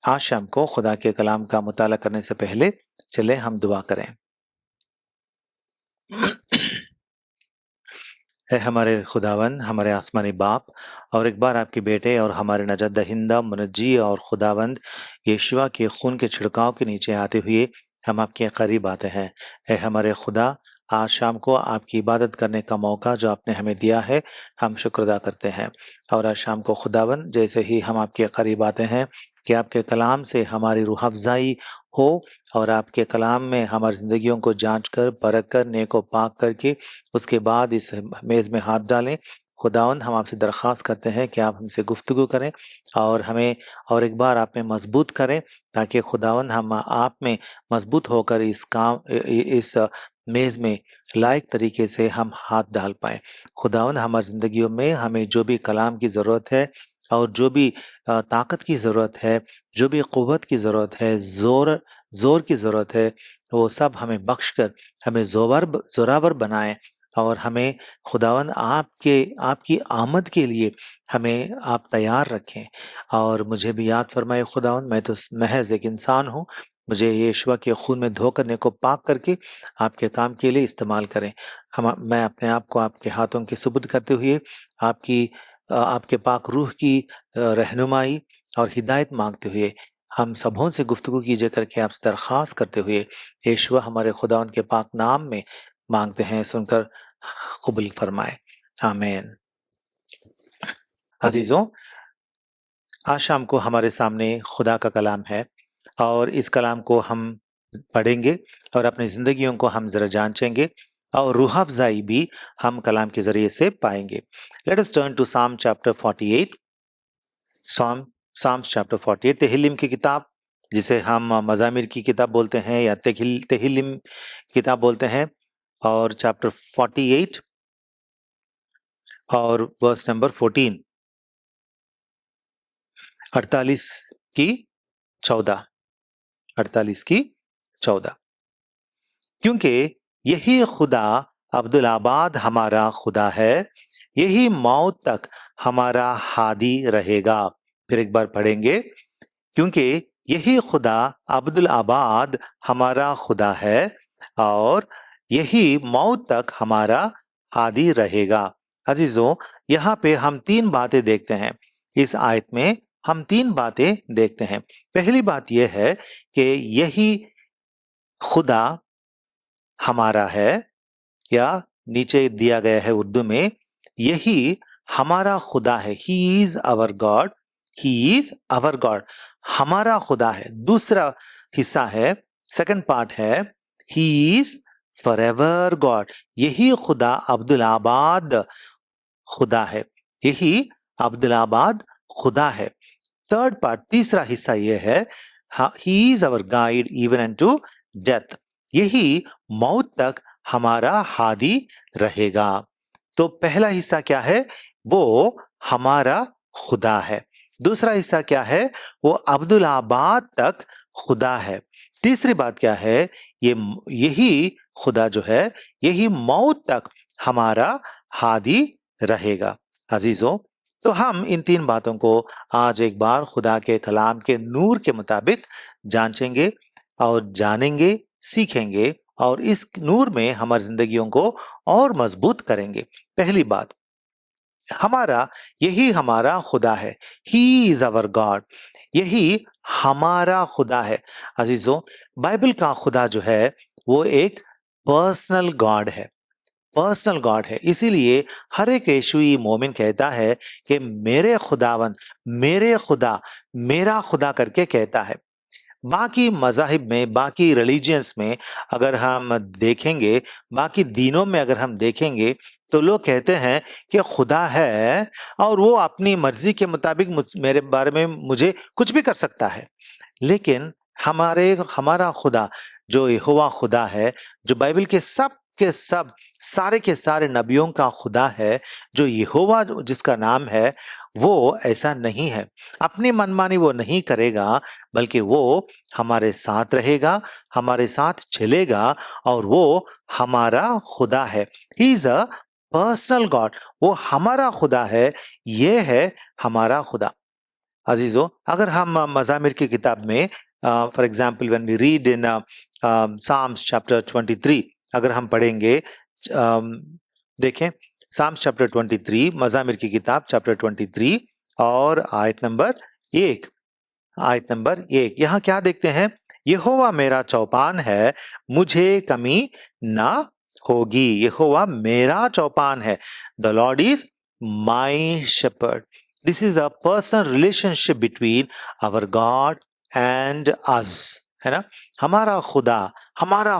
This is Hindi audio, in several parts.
आज शाम को खुदा के कलाम का मुताला करने से पहले चले हम दुआ करें। है हमारे खुदावन, हमारे आसमानी बाप, और एक बार आपके बेटे और हमारे नजात दहिंदा मुनज्जी और खुदावंद यीशुआ के खून के छिड़काव के नीचे आते हुए हम आपके करीब आते हैं। है हमारे खुदा, आज शाम को आपकी इबादत करने का मौका जो आपने हमें दिया है, हम शुक्र अदा करते हैं। और आज शाम को खुदावन, जैसे ही हम आपके करीब आते हैं कि आपके कलाम से हमारी रूह अफ़ज़ाई हो और आपके कलाम में हमारी ज़िंदगियों को जांच कर, परख कर, नेको पाक करके उसके बाद इस मेज़ में हाथ डालें। खुदावंद, हम आपसे दरख्वास्त करते हैं कि आप हमसे गुफ्तगू करें और हमें और एक बार आप में मजबूत करें, ताकि खुदावंद हम आप में मजबूत होकर इस काम इस मेज़ में लायक तरीके से हम हाथ डाल पाएँ। खुदावंद, हमारी ज़िंदगियों में हमें जो भी कलाम की ज़रूरत है और जो भी ताकत की ज़रूरत है, जो भी क़ुव्वत की ज़रूरत है, ज़ोर की ज़रूरत है, वो सब हमें बख्श कर हमें ज़ोरावर बनाएँ और हमें खुदावंद आपकी आमद के लिए हमें आप तैयार रखें। और मुझे भी याद फरमाए खुदावंद, मैं तो महज़ एक इंसान हूँ, मुझे यीशुआ के खून में धोकर नेको पाक करके आपके काम के लिए इस्तेमाल करें। मैं अपने आप को आपके हाथों के सुपुर्द करते हुए आपके पाक रूह की रहनुमाई और हिदायत मांगते हुए हम सबों से गुफ्तगू कीजिए करके आपसे दरख्वास्त करते हुए यीशुआ हमारे खुदावंद के पाक नाम में मांगते हैं, सुनकर कबूल फरमाए, आमीन। अजीजों, आज शाम को हमारे सामने खुदा का कलाम है और इस कलाम को हम पढ़ेंगे और अपनी जिंदगियों को हम जरा जांचेंगे और रूह अफ़ज़ाई भी हम कलाम के जरिए से पाएंगे। लेट अस टर्न टू साम चैप्टर 48। साम्स चैप्टर 48 तेहिल्लिम की किताब, जिसे हम मज़ामिर की किताब बोलते हैं या तेहिल्लिम किताब बोलते हैं, और चैप्टर 48 और वर्स नंबर 14, 48 की 14, 48 की 14। क्योंकि यही खुदा अब्दुल आबाद हमारा खुदा है, यही मौत तक हमारा हादी रहेगा। फिर एक बार पढ़ेंगे, क्योंकि यही खुदा अब्दुल आबाद हमारा खुदा है और यही मौत तक हमारा हादी रहेगा। अजीजों, यहाँ पे हम 3 बातें देखते हैं। इस आयत में हम 3 बातें देखते हैं। पहली बात यह है कि यही खुदा हमारा है, या नीचे दिया गया है उर्दू में, यही हमारा खुदा है। ही is our God, he is our God, हमारा खुदा है। दूसरा हिस्सा है, सेकंड पार्ट है, ही इज फॉरएवर गॉड, यही खुदा अब्दुल आबाद खुदा है, यही अब्दुल आबाद खुदा है। थर्ड पार्ट, तीसरा हिस्सा यह है, ही is our guide even unto death, यही मौत तक हमारा हादी रहेगा। तो पहला हिस्सा क्या है? वो हमारा खुदा है। दूसरा हिस्सा क्या है? वो अब्दुल आबाद तक खुदा है। तीसरी बात क्या है? यही खुदा जो है, यही मौत तक हमारा हादी रहेगा। अजीजों, तो हम इन 3 बातों को आज एक बार खुदा के कलाम के नूर के मुताबिक जांचेंगे और जानेंगे, सीखेंगे और इस नूर में हमारी जिंदगियों को और मजबूत करेंगे। पहली बात, यही हमारा खुदा है। ही इज अवर गॉड, यही हमारा खुदा है। अजीजों, बाइबल का खुदा जो है वो एक पर्सनल गॉड है, पर्सनल गॉड है। इसीलिए हर एक यीशुई मोमिन कहता है कि मेरे खुदावन, मेरे खुदा, मेरा खुदा करके कहता है। बाकी मज़ाहिब में, बाकी रिलीजियंस में अगर हम देखेंगे, बाकी दीनों में अगर हम देखेंगे, तो लोग कहते हैं कि खुदा है और वो अपनी मर्जी के मुताबिक मेरे बारे में मुझे कुछ भी कर सकता है। लेकिन हमारा खुदा जो यहोवा खुदा है, जो बाइबल के सब सारे के सारे नबियों का खुदा है, जो यहोवा जिसका नाम है, वो ऐसा नहीं है। अपनी मनमानी वो नहीं करेगा, बल्कि वो हमारे साथ रहेगा, हमारे साथ चलेगा और वो हमारा खुदा है। He is a personal God, वो हमारा खुदा है, ये है हमारा खुदा। अजीजों, अगर हम मज़ामिर की किताब में for example when we read in Psalms chapter 23, अगर हम पढ़ेंगे, देखें साम्स चैप्टर 23, मज़ामिर की किताब चैप्टर 23 और आयत नंबर 1, आयत नंबर 1, यहाँ क्या देखते हैं? यहोवा मेरा चौपान है, मुझे कमी ना होगी। यहोवा मेरा चौपान है। The Lord is my shepherd. This is a personal relationship between our God and us, है ना? हमारा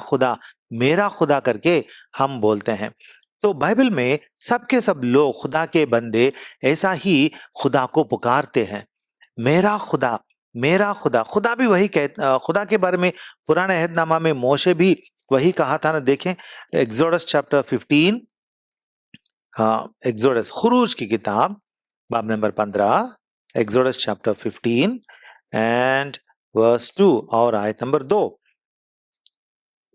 खुदा, मेरा खुदा करके हम बोलते हैं। तो बाइबल में सबके सब लोग, खुदा के बंदे, ऐसा ही खुदा को पुकारते हैं, मेरा खुदा, मेरा खुदा। खुदा भी वही खुदा के बारे में पुराने अहदनामा में मोशे भी वही कहा था ना। देखें एक्सोडस चैप्टर 15, एक्सोडस, खुरूज की किताब बाब number 15, Exodus chapter 15 and verse 2 और आयत नंबर 2।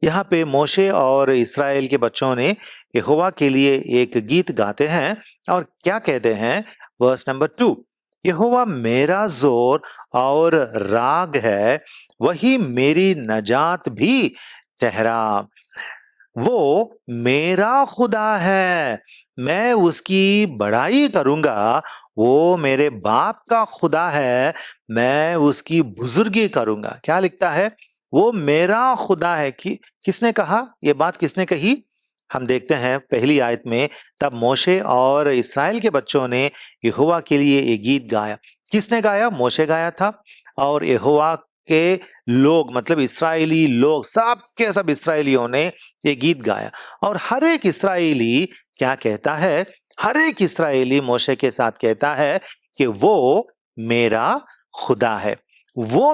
यहाँ पे मोशे और इस्राएल के बच्चों ने यहोवा के लिए एक गीत गाते हैं और क्या कहते हैं? वर्स नंबर 2, यहोवा मेरा जोर और राग है, वही मेरी नजात भी ठहरा। वो मेरा खुदा है, मैं उसकी बड़ाई करूंगा। वो मेरे बाप का खुदा है, मैं उसकी बुजुर्गी करूंगा। क्या लिखता है? वो मेरा खुदा है। किसने कहा ये बात? किसने कही? हम देखते हैं पहली आयत में, तब मोशे और इस्राएल के बच्चों ने यहोवा के लिए एक गीत गाया। किसने गाया? मोशे गाया था। और यहोवा के लोग, मतलब इस्राएली लोग, सब के सब इस्राएलियों ने ये गीत गाया। और हर एक इस्राएली क्या कहता है? हर एक इस्राएली मोशे के साथ कहता है कि वो मेरा खुदा है, वो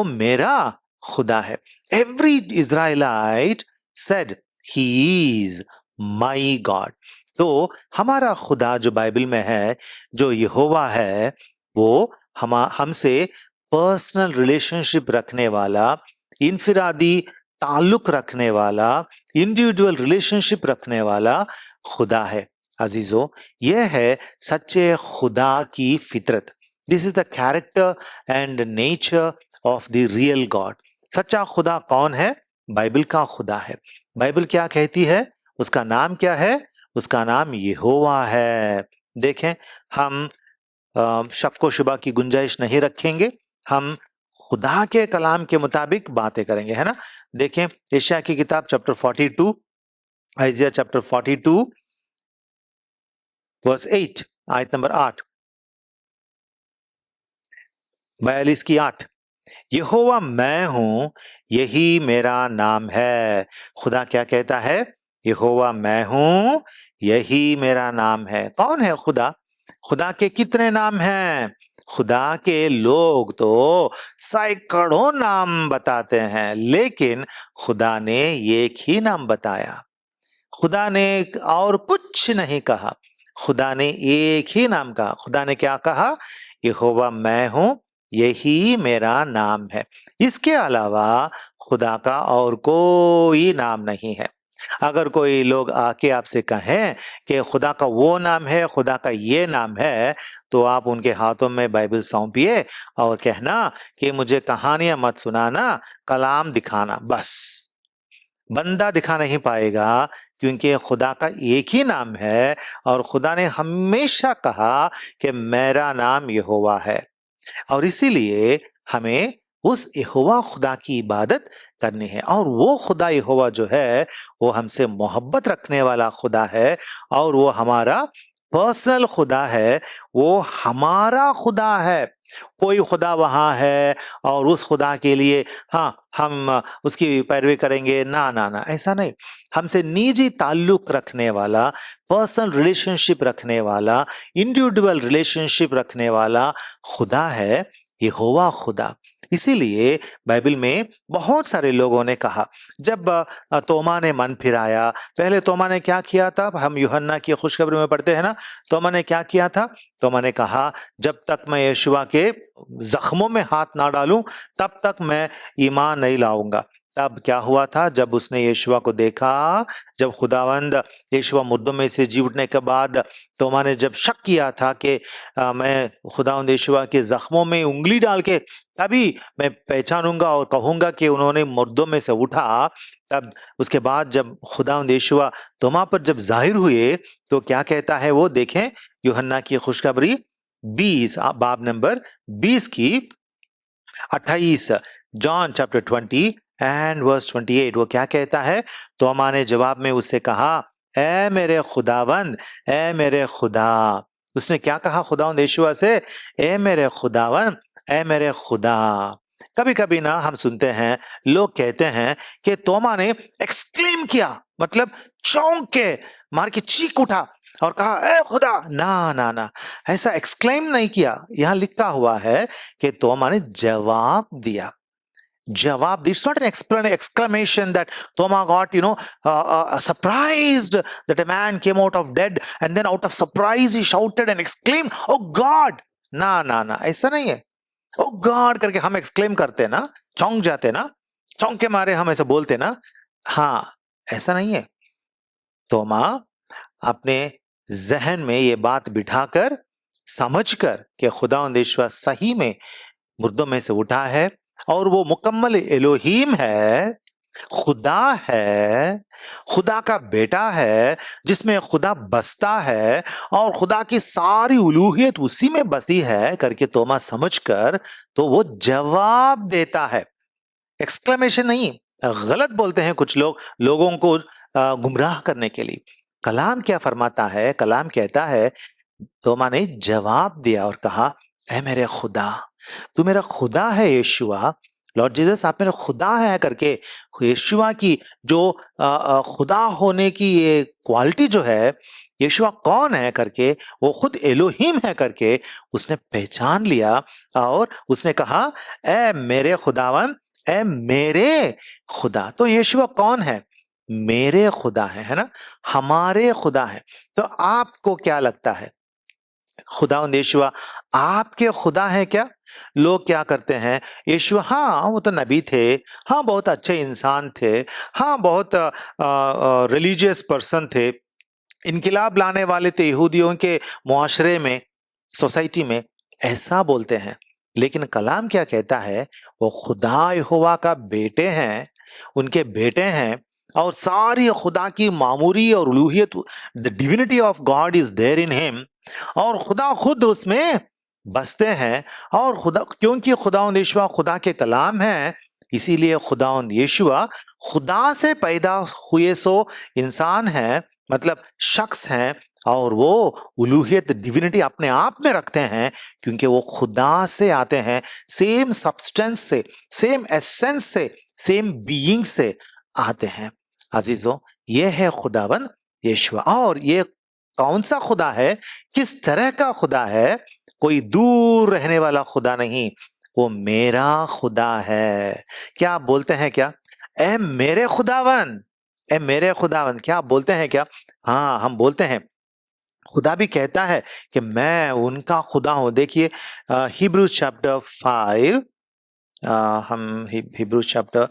मेरा खुदा है। Every Israelite said he is my God. तो हमारा खुदा जो बाइबल में है, जो यहोवा है, वो हमसे पर्सनल रिलेशनशिप रखने वाला, इनफिरादी ताल्लुक रखने वाला, इंडिविजुअल रिलेशनशिप रखने वाला खुदा है। अजीजों, यह है सच्चे खुदा की फितरत। This is the character and nature of the real God. सच्चा खुदा कौन है? बाइबल का खुदा है। बाइबल क्या कहती है? उसका नाम क्या है? उसका नाम यहोवा है। देखें, हम शक व शुबा की गुंजाइश नहीं रखेंगे, हम खुदा के कलाम के मुताबिक बातें करेंगे, है ना? देखें यशायाह की किताब चैप्टर 42, आइजिया चैप्टर 42 वर्स 8, आयत नंबर 8, 42 की 8, यहोवा मैं हूं, यही मेरा नाम है। खुदा क्या कहता है? यहोवा मैं हूं, यही मेरा नाम है। कौन है खुदा? खुदा के कितने नाम हैं? खुदा के लोग तो सैकड़ों नाम बताते हैं, लेकिन खुदा ने एक ही नाम बताया। खुदा ने और कुछ नहीं कहा, खुदा ने एक ही नाम कहा। खुदा ने क्या कहा? यहोवा मैं हूं, यही मेरा नाम है। इसके अलावा खुदा का और कोई नाम नहीं है। अगर कोई लोग आके आपसे कहें कि खुदा का वो नाम है, खुदा का ये नाम है, तो आप उनके हाथों में बाइबल सौंपिए और कहना कि मुझे कहानियां मत सुनाना, कलाम दिखाना। बस बंदा दिखा नहीं पाएगा, क्योंकि खुदा का एक ही नाम है और खुदा ने हमेशा कहा कि मेरा नाम यहोवा है। और इसीलिए हमें उस यहोवा खुदा की इबादत करनी है। और वो खुदा यहोवा जो है, वो हमसे मोहब्बत रखने वाला खुदा है और वो हमारा पर्सनल खुदा है, वो हमारा खुदा है। कोई खुदा वहां है और उस खुदा के लिए हाँ हम उसकी पैरवी करेंगे, ना ना ना, ऐसा नहीं। हमसे निजी ताल्लुक रखने वाला, पर्सनल रिलेशनशिप रखने वाला, इंडिविजुअल रिलेशनशिप रखने वाला खुदा है यहोवा खुदा। इसीलिए बाइबल में बहुत सारे लोगों ने कहा, जब तोमा ने मन फिराया, पहले तोमा ने क्या किया था? हम यूहन्ना की खुशखबरी में पढ़ते हैं ना, तोमा ने क्या किया था? तोमा ने कहा, जब तक मैं यीशुआ के जख्मों में हाथ ना डालूं, तब तक मैं ईमान नहीं लाऊंगा। तब क्या हुआ था? जब उसने यीशुआ को देखा, जब खुदावंद यीशुआ मुर्दों में से जी उठने के बाद तोमा ने जब शक किया था कि मैं खुदावंद यीशुआ के जख्मों में उंगली डाल के तभी मैं पहचानूंगा और कहूंगा कि उन्होंने मुर्दों में से उठा, तब उसके बाद जब खुदावंद यीशुआ तोमा पर जब जाहिर हुए तो क्या कहता है वो देखें, यूहन्ना की खुशखबरी 20 बाब नंबर 20 की 28, जॉन चैप्टर 20 एंड वर्स 28, वो क्या कहता है? तोमा ने जवाब में उससे कहा, ए मेरे खुदावंद, ए मेरे खुदा। उसने क्या कहा खुदावंद यीशुआ से? ए मेरे खुदावंद, ए मेरे खुदा। कभी कभी ना हम सुनते हैं लोग कहते हैं कि तोमा ने एक्सक्लेम किया, मतलब चौंक के मार के चीख उठा और कहा ए खुदा। ना ना ना, ऐसा एक्सक्लेम नहीं किया। यहां लिखा हुआ है कि तोमा ने जवाब दिया। जवाब, it's not an exclamation that Toma got, surprised that a man came out of dead and then out of surprise he shouted and exclaimed, oh God! ना ना ना, ऐसा नहीं है। oh God करके हम exclaim करते ना, चौंक जाते ना, चौंक के मारे हम ऐसा बोलते ना, हाँ, ऐसा नहीं है। तोमा अपने जहन में ये बात बिठाकर, समझकर कि खुदावंद यीशुआ सही में मुर्दों में से उठा है और वो मुकम्मल एलोहीम है, खुदा है, खुदा का बेटा है, जिसमें खुदा बसता है और खुदा की सारी उलूहियत उसी में बसी है करके तोमा समझकर तो वो जवाब देता है। एक्सक्लेमेशन नहीं। गलत बोलते हैं कुछ लोग लोगों को गुमराह करने के लिए। कलाम क्या फरमाता है? कलाम कहता है तोमा ने जवाब दिया और कहा, ऐ मेरे खुदा, तू मेरा खुदा है यीशुआ। लॉर्ड जीसस, आप मेरे खुदा है करके यीशुआ की जो खुदा होने की ये क्वालिटी जो है, यीशुआ कौन है करके, वो खुद एलोहीम है करके उसने पहचान लिया और उसने कहा, ऐ मेरे खुदावन, ऐ मेरे खुदा। तो यीशुआ कौन है? मेरे खुदा है ना, हमारे खुदा है। तो आपको क्या लगता है, खुदावंद यीशुआ आपके खुदा है क्या? लोग क्या करते हैं, यीशुआ हाँ वो तो नबी थे, हाँ बहुत अच्छे इंसान थे, हाँ बहुत रिलीजियस पर्सन थे, इनकिलाब लाने वाले थे यहूदियों के मुआशरे में, सोसाइटी में, ऐसा बोलते हैं। लेकिन कलाम क्या कहता है? वो खुदा यहोवा का बेटे हैं, उनके बेटे हैं और सारी खुदा की मामूरी और उलूहियत, the divinity of God is there in him, और खुदा खुद उसमें बसते हैं। और खुदा, क्योंकि खुदावंद यीशुआ खुदा के कलाम है, इसीलिए खुदावंद यीशुआ खुदा से पैदा हुए सो इंसान है, मतलब शख्स हैं, और वो उलूहियत डिविनिटी अपने आप में रखते हैं क्योंकि वो खुदा से आते हैं, सेम सब्सटेंस से, सेम एसेंस से, सेम बीइंग से आते हैं। अजीजों, ये है खुदावन यीशुआ। और ये कौन सा खुदा है, किस तरह का खुदा है? कोई दूर रहने वाला खुदा नहीं, वो मेरा खुदा है। क्या आप बोलते हैं क्या? ए मेरे खुदावन, ए मेरे खुदावन, क्या आप बोलते हैं क्या? हाँ, हम बोलते हैं। खुदा भी कहता है कि मैं उनका खुदा हूं। देखिए हिब्रूज चैप्टर 5, हम हिब्रूज चैप्टर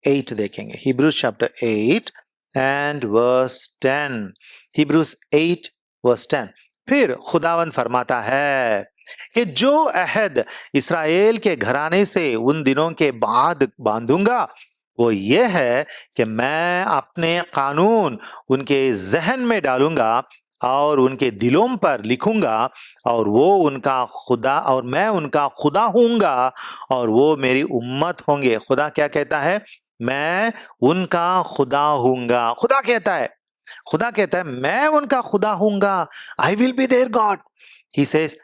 8 देखेंगे। Hebrews chapter 8 and verse 10। Hebrews 8 verse 10। फिर खुदावन फरमाता है कि जो अहद इस्राएल के घराने से उन दिनों के बाद बांधूंगा वो ये है कि मैं अपने कानून उनके जहन में डालूंगा और उनके दिलों पर लिखूंगा, और वो उनका खुदा, और मैं उनका खुदा होऊंगा और वो मेरी उम्मत होंगे। खुदा क्या कहता है? मैं उनका खुदा होऊंगा। खुदा कहता है, खुदा कहता है मैं उनका खुदा होऊंगा। I will be their God. He says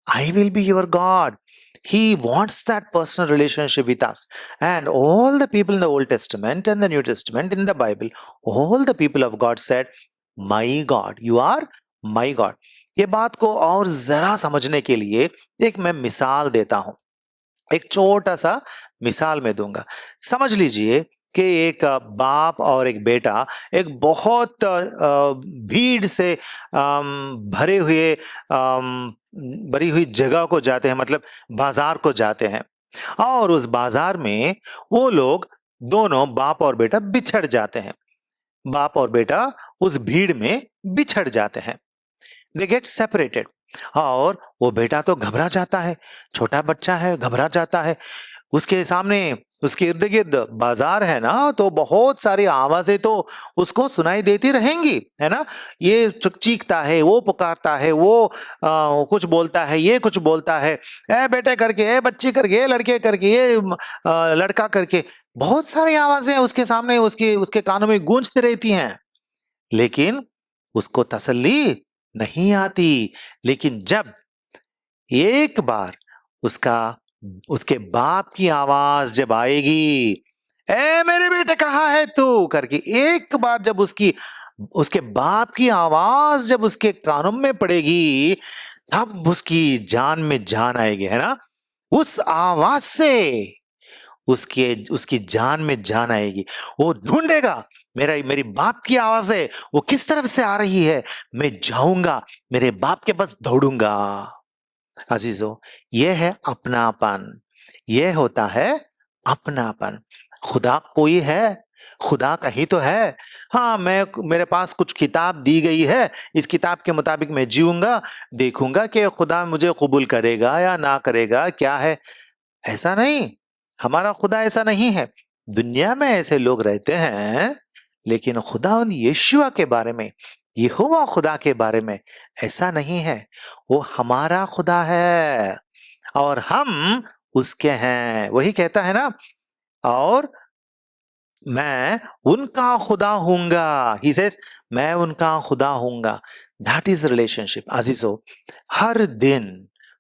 I will be your God. He wants that personal relationship with us. And all the people in the Old Testament and the New Testament in the Bible, all the people of God said, My God, you are my God. ये बात को और जरा समझने के लिए एक मैं मिसाल देता हूं, एक छोटा सा मिसाल में दूंगा। समझ लीजिए कि एक बाप और एक बेटा एक बहुत भीड़ से भरे हुए भरी हुई जगह को जाते हैं, मतलब बाजार को जाते हैं। और उस बाजार में वो लोग दोनों बाप और बेटा बिछड़ जाते हैं। बाप और बेटा उस भीड़ में बिछड़ जाते हैं, दे गेट सेपरेटेड। और वो बेटा तो घबरा जाता है, छोटा बच्चा है, घबरा जाता है। उसके सामने, उसके इर्द गिर्द बाजार है ना, तो बहुत सारी आवाजें तो उसको सुनाई देती रहेंगी, है ना। ये चीखता है, वो पुकारता है, वो कुछ बोलता है, ये कुछ बोलता है, ए बेटे करके, ए बच्ची करके, ए लड़के करके, ये लड़का करके, बहुत सारी आवाजें उसके सामने, उसके उसके कानों में गूंजती रहती हैं, लेकिन उसको तसल्ली नहीं आती। लेकिन जब एक बार उसका उसके बाप की आवाज जब आएगी, ए मेरे बेटे कहाँ है तू करके, एक बार जब उसके बाप की आवाज जब उसके कानों में पड़ेगी, तब उसकी जान में जान आएगी, है ना। उस आवाज से उसके उसकी जान में जान आएगी। वो ढूंढेगा, मेरी बाप की आवाज है, वो किस तरफ से आ रही है, मैं जाऊंगा, मेरे बाप के पास दौड़ूंगा। अजीजों, यह है अपनापन, यह होता है अपनापन। खुदा कोई है, खुदा कहीं तो है। हाँ, मेरे पास कुछ किताब दी गई है, इस किताब के मुताबिक मैं जीऊंगा, देखूंगा कि खुदा मुझे कबूल करेगा या ना करेगा, क्या है। ऐसा नहीं, हमारा खुदा ऐसा नहीं है। दुनिया में ऐसे लोग रहते हैं, लेकिन खुदा उन यीशुआ के बारे में, यहोवा खुदा के बारे में ऐसा नहीं है। वो हमारा खुदा है और हम उसके हैं। वही कहता है ना, और मैं उनका खुदा हूंगा, ही सेज, मैं उनका खुदा हूंगा। That is relationship. अजीजों, हर दिन,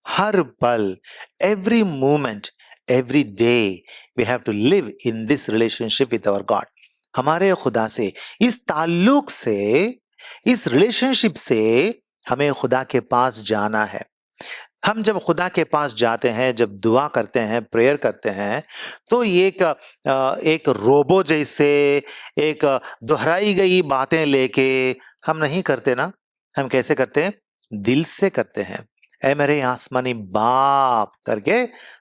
हर पल, every moment, every day, we have to live in this relationship with our God. हमारे खुदा से, इस ताल्लुक से, इस रिलेशनशिप से हमें खुदा के पास जाना है। हम जब खुदा के पास जाते हैं, जब दुआ करते हैं, प्रेयर करते हैं, तो ये एक रोबो जैसे, एक दोहराई गई बातें लेके हम नहीं करते ना। हम कैसे करते हैं? दिल से करते हैं। ऐ मेरे आसमानी बाप करके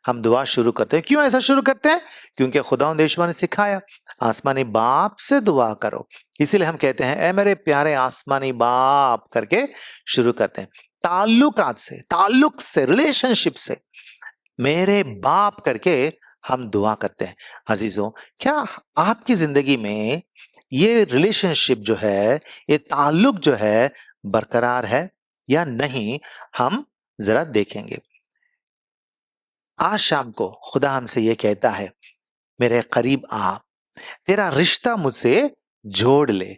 हम दुआ शुरू करते हैं। क्यों ऐसा शुरू करते हैं? क्योंकि खुदा देशवा ने सिखाया, आसमानी बाप से दुआ करो। इसीलिए हम कहते हैं, ऐ मेरे प्यारे आसमानी बाप करके शुरू करते हैं। ताल्लुकात से, ताल्लुक से, रिलेशनशिप से, मेरे बाप करके हम दुआ करते हैं। अजीजों, क्या आपकी जिंदगी में ये रिलेशनशिप जो है, ये ताल्लुक जो है, बरकरार है या नहीं? हम जरा देखेंगे। आज शाम को खुदा हमसे ये कहता है, मेरे करीब आ, तेरा रिश्ता मुझसे जोड़ ले,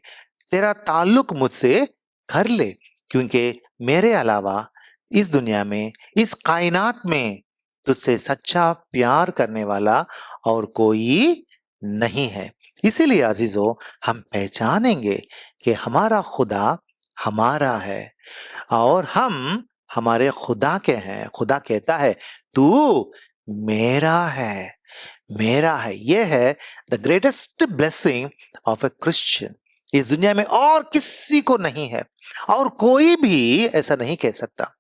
तेरा ताल्लुक मुझसे कर ले, क्योंकि मेरे अलावा इस दुनिया में, इस कायनात में तुझसे सच्चा प्यार करने वाला और कोई नहीं है। इसीलिए अजीजों, हम पहचानेंगे कि हमारा खुदा हमारा है और हम हमारे खुदा के हैं। खुदा कहता है, तू मेरा है, मेरा है। यह है the greatest blessing of A Christian. इस दुनिया में और किसी को नहीं है और कोई भी ऐसा नहीं कह सकता।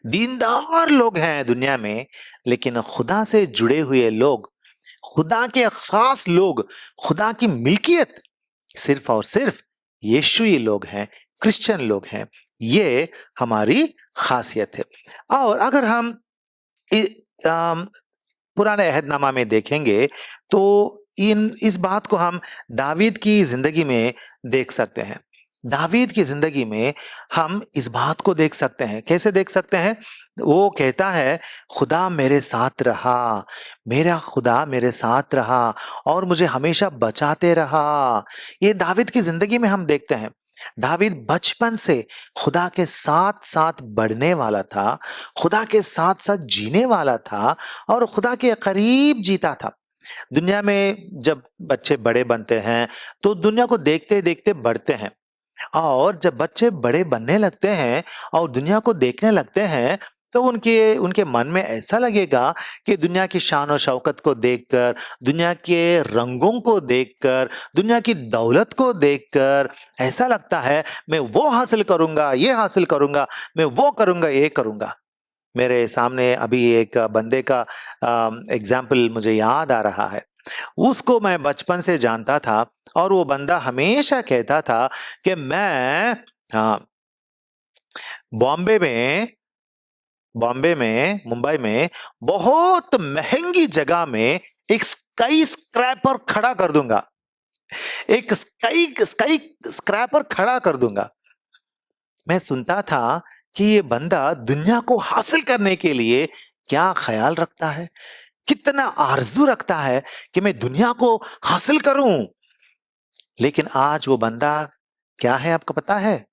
दीनदार लोग हैं दुनिया में, लेकिन खुदा से जुड़े हुए लोग, खुदा के खास लोग, खुदा की मिल्कियत सिर्फ और सिर्फ यीशु ही लोग हैं, क्रिश्चियन लोग हैं। ये हमारी खासियत है। और अगर हम पुराने अहदनामा में देखेंगे तो इस बात को हम दावीद की जिंदगी में देख सकते हैं। दावीद की जिंदगी में हम इस बात को देख सकते हैं। कैसे देख सकते हैं? वो कहता है, खुदा मेरे साथ रहा, मेरा खुदा मेरे साथ रहा और मुझे हमेशा बचाते रहा। ये दावीद की जिंदगी में हम देखते हैं। दावीद बचपन से खुदा के साथ साथ बढ़ने वाला था, खुदा के साथ साथ जीने वाला था और खुदा के करीब जीता था। दुनिया में जब बच्चे बड़े बनते हैं तो दुनिया को देखते देखते बढ़ते हैं, और जब बच्चे बड़े बनने लगते हैं और दुनिया को देखने लगते हैं तो उनके उनके मन में ऐसा लगेगा कि दुनिया की शान और शौकत को देखकर, दुनिया के रंगों को देखकर, दुनिया की दौलत को देखकर ऐसा लगता है, मैं वो हासिल करूंगा, ये हासिल करूंगा, मैं वो करूंगा, ये करूंगा। मेरे सामने अभी एक बंदे का एग्जाम्पल मुझे याद आ रहा है। उसको मैं बचपन से जानता था और वो बंदा हमेशा कहता था कि मैं, हाँ, बॉम्बे में मुंबई में बहुत महंगी जगह में एक स्काई स्क्रैपर खड़ा कर दूंगा, एक स्काई स्काई स्क्रैपर खड़ा कर दूंगा। मैं सुनता था कि ये बंदा दुनिया को हासिल करने के लिए क्या ख्याल रखता है, कितना आरजू रखता है कि मैं दुनिया को हासिल करूं। लेकिन आज वो बंदा क्या है आपको पता है?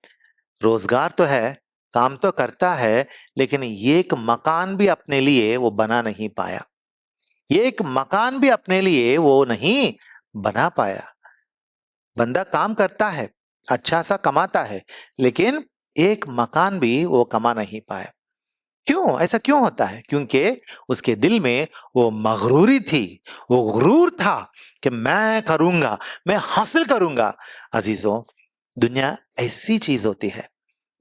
रोजगार तो है, काम तो करता है, लेकिन ये एक मकान भी अपने लिए वो बना नहीं पाया। ये एक मकान भी अपने लिए वो नहीं बना पाया। बंदा काम करता है, अच्छा सा कमाता है, लेकिन एक मकान भी वो कमा नहीं पाया। क्यों? ऐसा क्यों होता है? क्योंकि उसके दिल में वो मगरूरी थी, वो गुरूर था कि मैं करूंगा, मैं हासिल करूंगा। अजीजों, दुनिया ऐसी चीज होती है।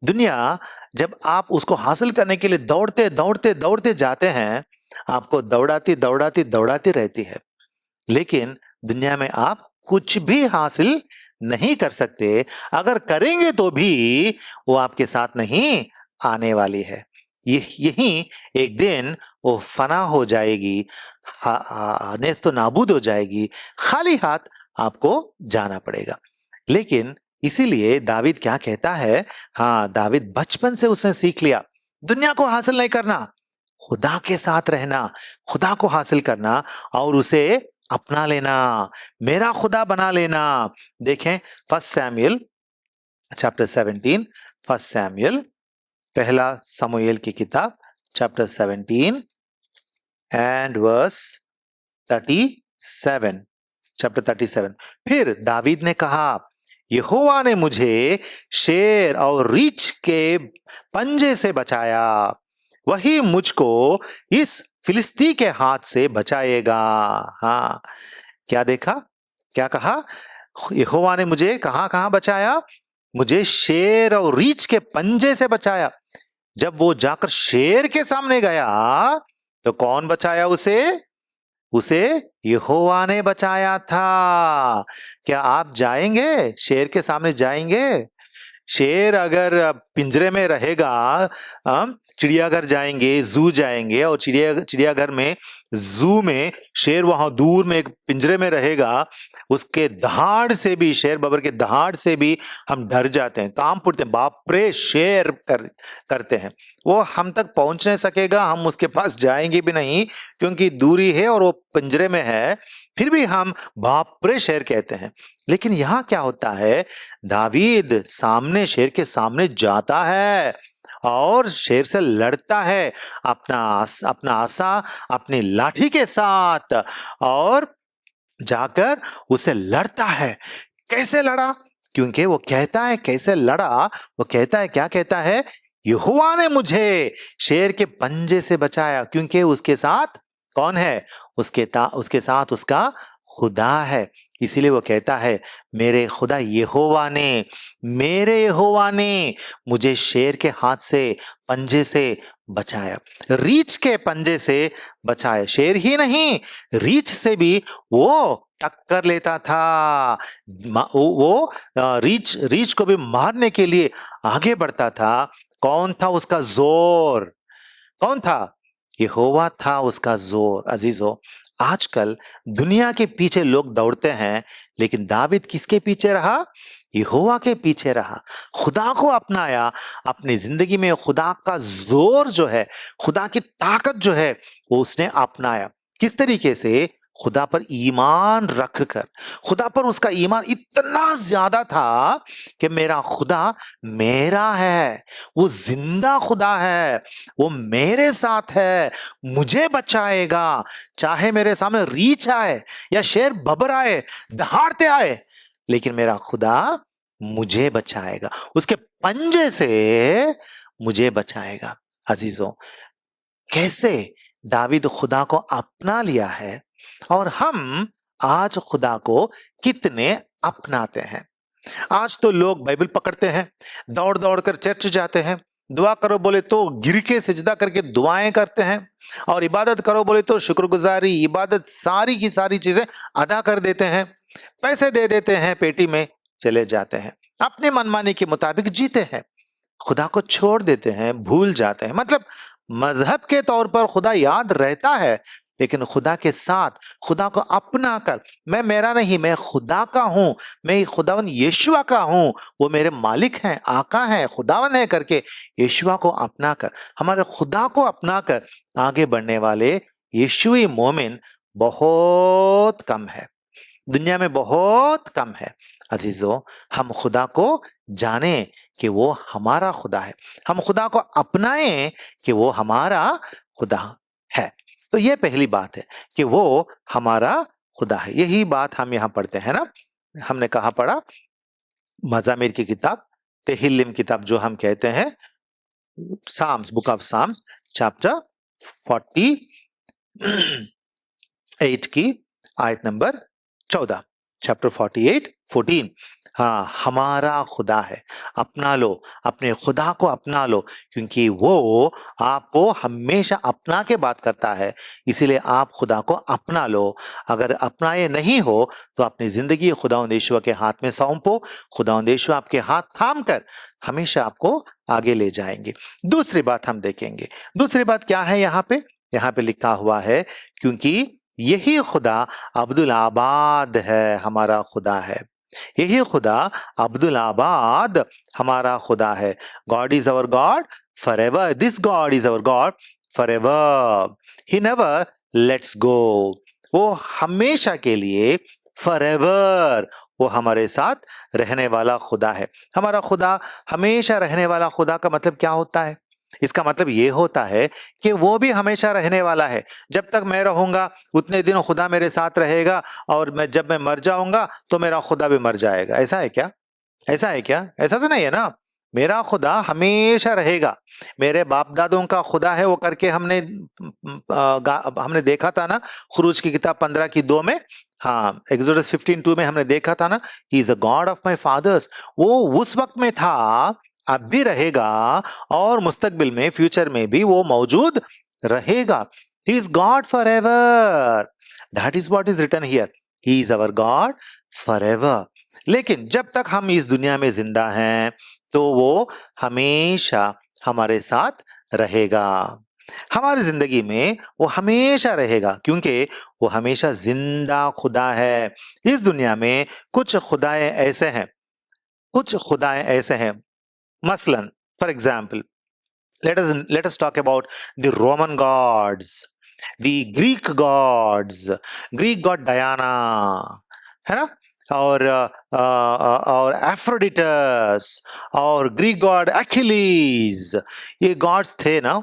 दुनिया जब आप उसको हासिल करने के लिए दौड़ते दौड़ते दौड़ते जाते हैं, आपको दौड़ाती दौड़ाती दौड़ाती रहती है। लेकिन दुनिया में आप कुछ भी हासिल नहीं कर सकते। अगर करेंगे तो भी वो आपके साथ नहीं आने वाली है। यही एक दिन वो फना हो जाएगी, नेस्तो नाबूद हो जाएगी, खाली हाथ आपको जाना पड़ेगा। लेकिन इसीलिए दावीद क्या कहता है? हाँ, दावीद बचपन से उसने सीख लिया, दुनिया को हासिल नहीं करना, खुदा के साथ रहना, खुदा को हासिल करना और उसे अपना लेना, मेरा खुदा बना लेना। देखें first Samuel chapter 17, first Samuel पहला समूएल की किताब चैप्टर 17 एंड वर्स 37, चैप्टर 37। फिर दावीद ने कहा, यहोवा ने मुझे शेर और रीछ के पंजे से बचाया, वही मुझको इस फिलिस्ती के हाथ से बचाएगा। हाँ, क्या देखा, क्या कहा? यहोवा ने मुझे कहां कहां बचाया? मुझे शेर और रीछ के पंजे से बचाया। जब वो जाकर शेर के सामने गया तो कौन बचाया उसे? उसे यहोवा ने बचाया था। क्या आप जाएंगे? शेर के सामने जाएंगे? शेर अगर पिंजरे में रहेगा, हम चिड़ियाघर जाएंगे, जू जाएंगे और चिड़ियाघर में, जू में शेर वहां दूर में एक पिंजरे में रहेगा, उसके दहाड़ से भी, शेर बबर के दहाड़ से भी हम डर जाते हैं, काम पुड़ते हैं, बाप रे शेर करते हैं। वो हम तक पहुंच नहीं सकेगा, हम उसके पास जाएंगे भी नहीं क्योंकि दूरी है और वो पिंजरे में है, फिर भी हम बाप रे शेर कहते हैं। लेकिन यहां क्या होता है? दावीद सामने, शेर के सामने जाता है और शेर से लड़ता है अपना आसा, अपनी लाठी के साथ, और जाकर उसे लड़ता है। कैसे लड़ा? क्योंकि वो कहता है, कैसे लड़ा? वो कहता है, क्या कहता है? यहोवा ने मुझे शेर के पंजे से बचाया, क्योंकि उसके साथ कौन है? उसके साथ उसका खुदा है। इसीलिए वो कहता है, मेरे खुदा यहोवा ने, मेरे यहोवा ने मुझे शेर के हाथ से, पंजे से बचाया, रीछ के पंजे से बचाया। शेर ही नहीं, रीछ से भी वो टक्कर लेता था। वो रीछ को भी मारने के लिए आगे बढ़ता था। कौन था उसका जोर? कौन था? यहोवा था उसका जोर। अजीजों, आजकल दुनिया के पीछे लोग दौड़ते हैं, लेकिन दावीद किसके पीछे रहा? यहोवा के पीछे रहा, खुदा को अपनाया। अपनी जिंदगी में खुदा का जोर जो है, खुदा की ताकत जो है, वो उसने अपनाया। किस तरीके से? खुदा पर ईमान रखकर। खुदा पर उसका ईमान इतना ज्यादा था कि मेरा खुदा मेरा है, वो जिंदा खुदा है, वो मेरे साथ है, मुझे बचाएगा। चाहे मेरे सामने रीछ आए या शेर बबर आए, दहाड़ते आए, लेकिन मेरा खुदा मुझे बचाएगा, उसके पंजे से मुझे बचाएगा। अजीजों, कैसे दावीद खुदा को अपना लिया है और हम आज खुदा को कितने अपनाते हैं। आज तो लोग बाइबल पकड़ते हैं, दौड़ दौड़ कर चर्च जाते हैं, दुआ करो बोले तो गिर के सिजदा करके दुआएं करते हैं, और इबादत करो बोले तो शुक्रगुजारी, इबादत, सारी की सारी चीजें अदा कर देते हैं। पैसे दे देते हैं, पेटी में चले जाते हैं, अपनी मनमानी के मुताबिक जीते हैं, खुदा को छोड़ देते हैं, भूल जाते हैं। मतलब मजहब के तौर पर खुदा याद रहता है, लेकिन खुदा के साथ, खुदा को अपना कर, मैं मेरा नहीं, मैं खुदा का हूं, मैं खुदावन यीशुआ का हूं, वो मेरे मालिक हैं, आका हैं, खुदावन है करके यीशुआ को अपना कर, हमारे खुदा को अपना कर आगे बढ़ने वाले यीशुई मोमिन बहुत कम है, दुनिया में बहुत कम है। अजीजों, हम खुदा को जाने कि वो हमारा खुदा है, हम खुदा को अपनाएं कि वो हमारा खुदा है। तो ये पहली बात है कि वो हमारा खुदा है। यही बात हम यहां पढ़ते हैं ना, हमने कहा पढ़ा, मज़ामिर की किताब, तेहिल्लिम किताब जो हम कहते हैं, Psalms, book of Psalms, chapter 48 की आयत नंबर 14, चैप्टर 48:14। हाँ, हमारा खुदा है, अपना लो, अपने खुदा को अपना लो, क्योंकि वो आपको हमेशा अपना के बात करता है, इसीलिए आप खुदा को अपना लो। अगर अपनाए नहीं हो तो अपनी जिंदगी खुदावंद यीशुआ के हाथ में सौंपो, खुदावंद यीशुआ आपके हाथ थाम कर हमेशा आपको आगे ले जाएंगे। दूसरी बात हम देखेंगे, दूसरी बात क्या है यहाँ पे लिखा हुआ है, क्योंकि यही खुदा अब्दुल आबाद है, हमारा खुदा है, यही खुदा अब्दुल आबाद हमारा खुदा है। God is our God for ever, this God is our God for ever, he never let's go, वो हमेशा के लिए, फॉर एवर, वो हमारे साथ रहने वाला खुदा है। हमारा खुदा हमेशा रहने वाला खुदा का मतलब क्या होता है? इसका मतलब ये होता है कि वो भी हमेशा रहने वाला है। जब तक मैं रहूंगा उतने दिन खुदा मेरे साथ रहेगा, और जब मैं मर जाऊंगा तो मेरा खुदा भी मर जाएगा। ऐसा है क्या? ऐसा है क्या? ऐसा तो नहीं है ना। मेरा खुदा हमेशा रहेगा। मेरे बाप दादों का खुदा है वो करके हमने देखा था ना, खुरूज की किताब 15:2 में, हाँ, एक्सोडस 15:2 में हमने देखा था ना, he is a God of my father's. वो उस वक्त में था, अब भी रहेगा, और मुस्तकबिल में, फ्यूचर में भी वो मौजूद रहेगा। He is God for ever, that is what is written here, he is our God for ever. लेकिन जब तक हम इस दुनिया में जिंदा हैं तो वो हमेशा हमारे साथ रहेगा, हमारी जिंदगी में वो हमेशा रहेगा, क्योंकि वो हमेशा जिंदा खुदा है। इस दुनिया में कुछ खुदाएं ऐसे हैं, कुछ खुदाएं ऐसे हैं, मसलन, for example, let us talk about the Roman gods, the Greek gods, Greek god Diana, है ना, और एफ्रोडिटस, और ग्रीक गॉड अखिलीज, ये गॉड्स थे ना।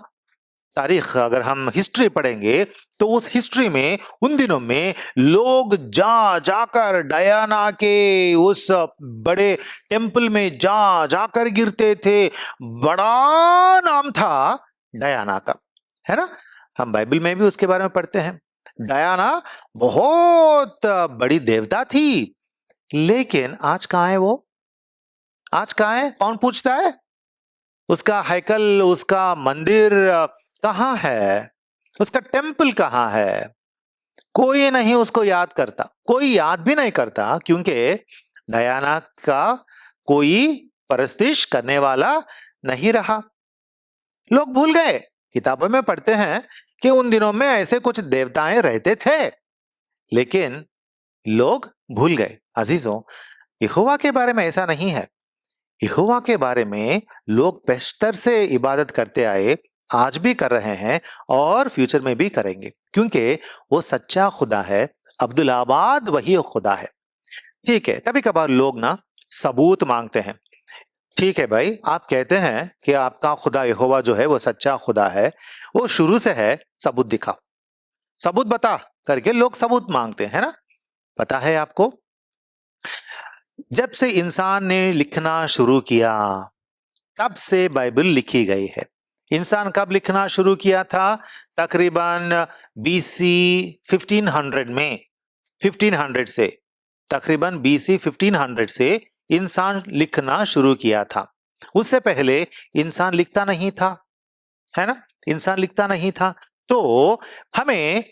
तारीख अगर हम हिस्ट्री पढ़ेंगे तो उस हिस्ट्री में, उन दिनों में लोग जाकर डायना के उस बड़े टेम्पल में जाकर गिरते थे। बड़ा नाम था डायना का, है ना। हम बाइबल में भी उसके बारे में पढ़ते हैं। डायना बहुत बड़ी देवता थी, लेकिन आज कहाँ है वो? आज कहाँ है? कौन पूछता है? उसका हैकल, उसका मंदिर कहाँ है? उसका टेम्पल कहाँ है? कोई नहीं उसको याद करता, कोई याद भी नहीं करता, क्योंकि डायना का कोई परस्तिश करने वाला नहीं रहा। लोग भूल गए। किताबों में पढ़ते हैं कि उन दिनों में ऐसे कुछ देवताएं रहते थे, लेकिन लोग भूल गए। अजीजों, यहोवा के बारे में ऐसा नहीं है। यहोवा के बारे में लोग बेशतर से इबादत करते आए, आज भी कर रहे हैं, और फ्यूचर में भी करेंगे, क्योंकि वो सच्चा खुदा है। अब्दुल आबाद वही खुदा है। ठीक है, कभी कभार लोग ना सबूत मांगते हैं। ठीक है भाई, आप कहते हैं कि आपका खुदा यहोवा जो है वो सच्चा खुदा है, वो शुरू से है, सबूत दिखाओ, सबूत बता करके लोग सबूत मांगते हैं ना। पता है आपको, जब से इंसान ने लिखना शुरू किया तब से बाइबल लिखी गई है। इंसान कब लिखना शुरू किया था? तकरीबन BC 1500 में, 1500 से, तकरीबन BC 1500 से इंसान लिखना शुरू किया था। उससे पहले इंसान लिखता नहीं था, है ना, इंसान लिखता नहीं था। तो हमें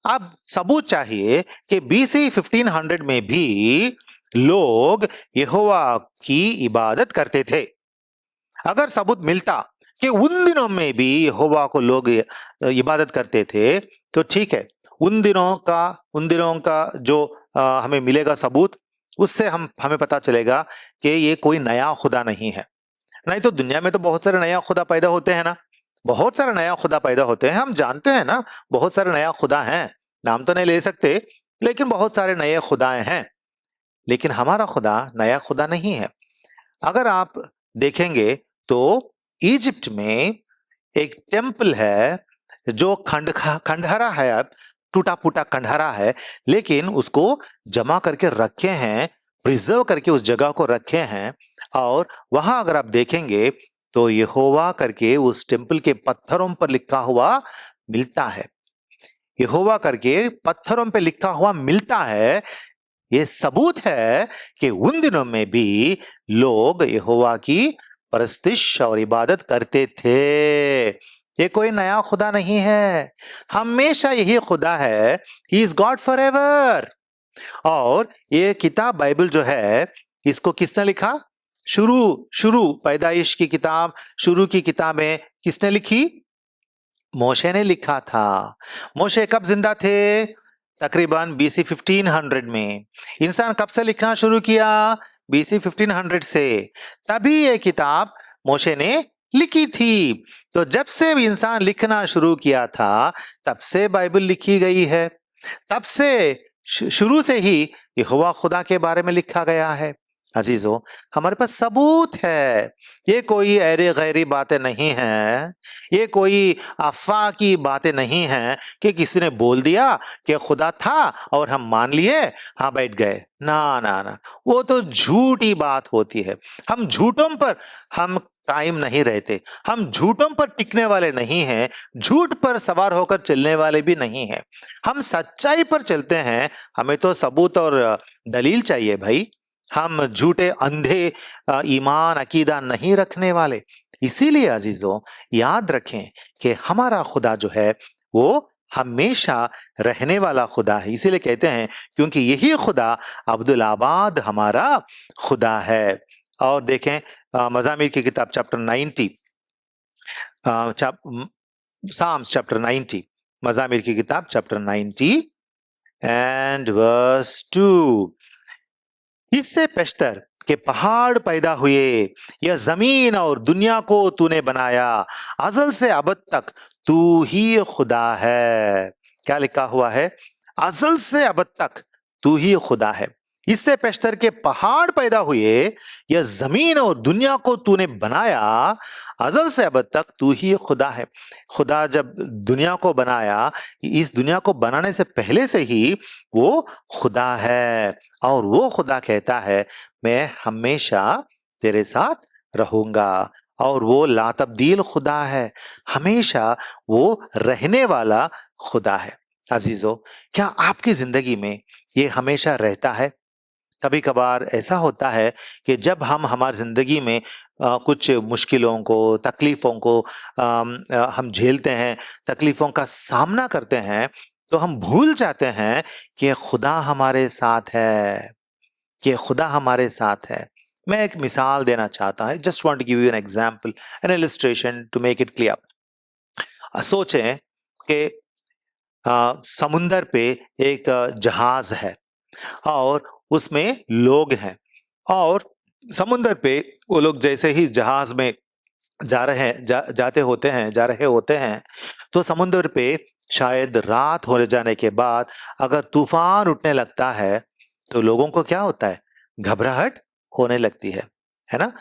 अब सबूत चाहिए कि BC 1500 में भी लोग यहोवा की इबादत करते थे। अगर सबूत मिलता कि उन दिनों में भी यहोवा को लोग इबादत करते थे, तो ठीक है, उन दिनों का जो हमें मिलेगा सबूत, उससे हमें पता चलेगा कि ये कोई नया खुदा नहीं है। नहीं तो दुनिया में तो बहुत सारे नया खुदा पैदा होते हैं ना, बहुत सारे नया खुदा पैदा होते हैं, हम जानते हैं ना, बहुत सारे नया खुदा हैं, नाम तो नहीं ले सकते, लेकिन बहुत सारे नए खुदाएं हैं। लेकिन हमारा खुदा नया खुदा नहीं है। अगर आप देखेंगे तो इजिप्ट में एक टेम्पल है जो खंडहरा है, अब टूटा फूटा खंडहरा है, लेकिन उसको जमा करके रखे हैं, प्रिजर्व करके उस जगह को रखे हैं। और वहां अगर आप देखेंगे तो यहोवा करके उस टेम्पल के पत्थरों पर लिखा हुआ मिलता है, यहोवा करके पत्थरों पे लिखा हुआ मिलता है। ये सबूत है कि उन दिनों में भी लोग यहोवा की परस्तिश और इबादत करते थे। ये कोई नया खुदा नहीं है, हमेशा यही खुदा है, ही इज गॉड फॉर एवर। और ये किताब बाइबल जो है, इसको किसने लिखा? शुरू शुरू पैदाइश की किताब, शुरू की किताबें किसने लिखी? मोशे ने लिखा था। मोशे कब जिंदा थे? तकरीबन BC 1500 में। इंसान कब से लिखना शुरू किया? BC 1500 से। तभी ये किताब मोशे ने लिखी थी। तो जब से इंसान लिखना शुरू किया था, तब से बाइबल लिखी गई है, तब से शुरू से ही यहोवा खुदा के बारे में लिखा गया है। अजीजों, हमारे पास सबूत है, ये कोई ऐरे गैरी बातें नहीं हैं, ये कोई अफवाह की बातें नहीं हैं कि किसी ने बोल दिया कि खुदा था और हम मान लिए, हाँ बैठ गए। ना ना ना, वो तो झूठी बात होती है। हम झूठों पर हम कायम नहीं रहते, हम झूठों पर टिकने वाले नहीं हैं, झूठ पर सवार होकर चलने वाले भी नहीं हैं। हम सच्चाई पर चलते हैं। हमें तो सबूत और दलील चाहिए भाई। हम झूठे अंधे ईमान अकीदा नहीं रखने वाले। इसीलिए अजीजों, याद रखें कि हमारा खुदा जो है वो हमेशा रहने वाला खुदा है। इसीलिए कहते हैं क्योंकि यही खुदा अब्दुल आबाद हमारा खुदा है। और देखें मज़ामीर की किताब चैप्टर 90, साम्स चैप्टर 90, मज़ामीर की किताब चैप्टर 90 एंड वर्स 2। इससे पेशतर के पहाड़ पैदा हुए, यह जमीन और दुनिया को तूने बनाया, अजल से अबद तक तू ही खुदा है। क्या लिखा हुआ है? अजल से अबद तक तू ही खुदा है। इससे पेशतर के पहाड़ पैदा हुए, यह जमीन और दुनिया को तूने बनाया, अजल से अबद तक तू ही खुदा है। खुदा जब दुनिया को बनाया, इस दुनिया को बनाने से पहले से ही वो खुदा है। और वो खुदा कहता है मैं हमेशा तेरे साथ रहूंगा। और वो लातब्दील खुदा है, हमेशा वो रहने वाला खुदा है। अजीजों, क्या आपकी जिंदगी में ये हमेशा रहता है? कभी कभार ऐसा होता है कि जब हम हमारी जिंदगी में कुछ मुश्किलों को, तकलीफों को हम झेलते हैं, तकलीफों का सामना करते हैं, तो हम भूल जाते हैं कि खुदा हमारे साथ है, कि खुदा हमारे साथ है। मैं एक मिसाल देना चाहता हूँ। Just want to give you an example, an illustration to make it clear. सोचें कि समुंदर पे एक जहाज है और उसमें लोग हैं, और समुंदर पे वो लोग जैसे ही जहाज में जा रहे होते हैं, तो समुंदर पे शायद रात हो जाने के बाद अगर तूफान उठने लगता है, तो लोगों को क्या होता है? घबराहट होने लगती है ना।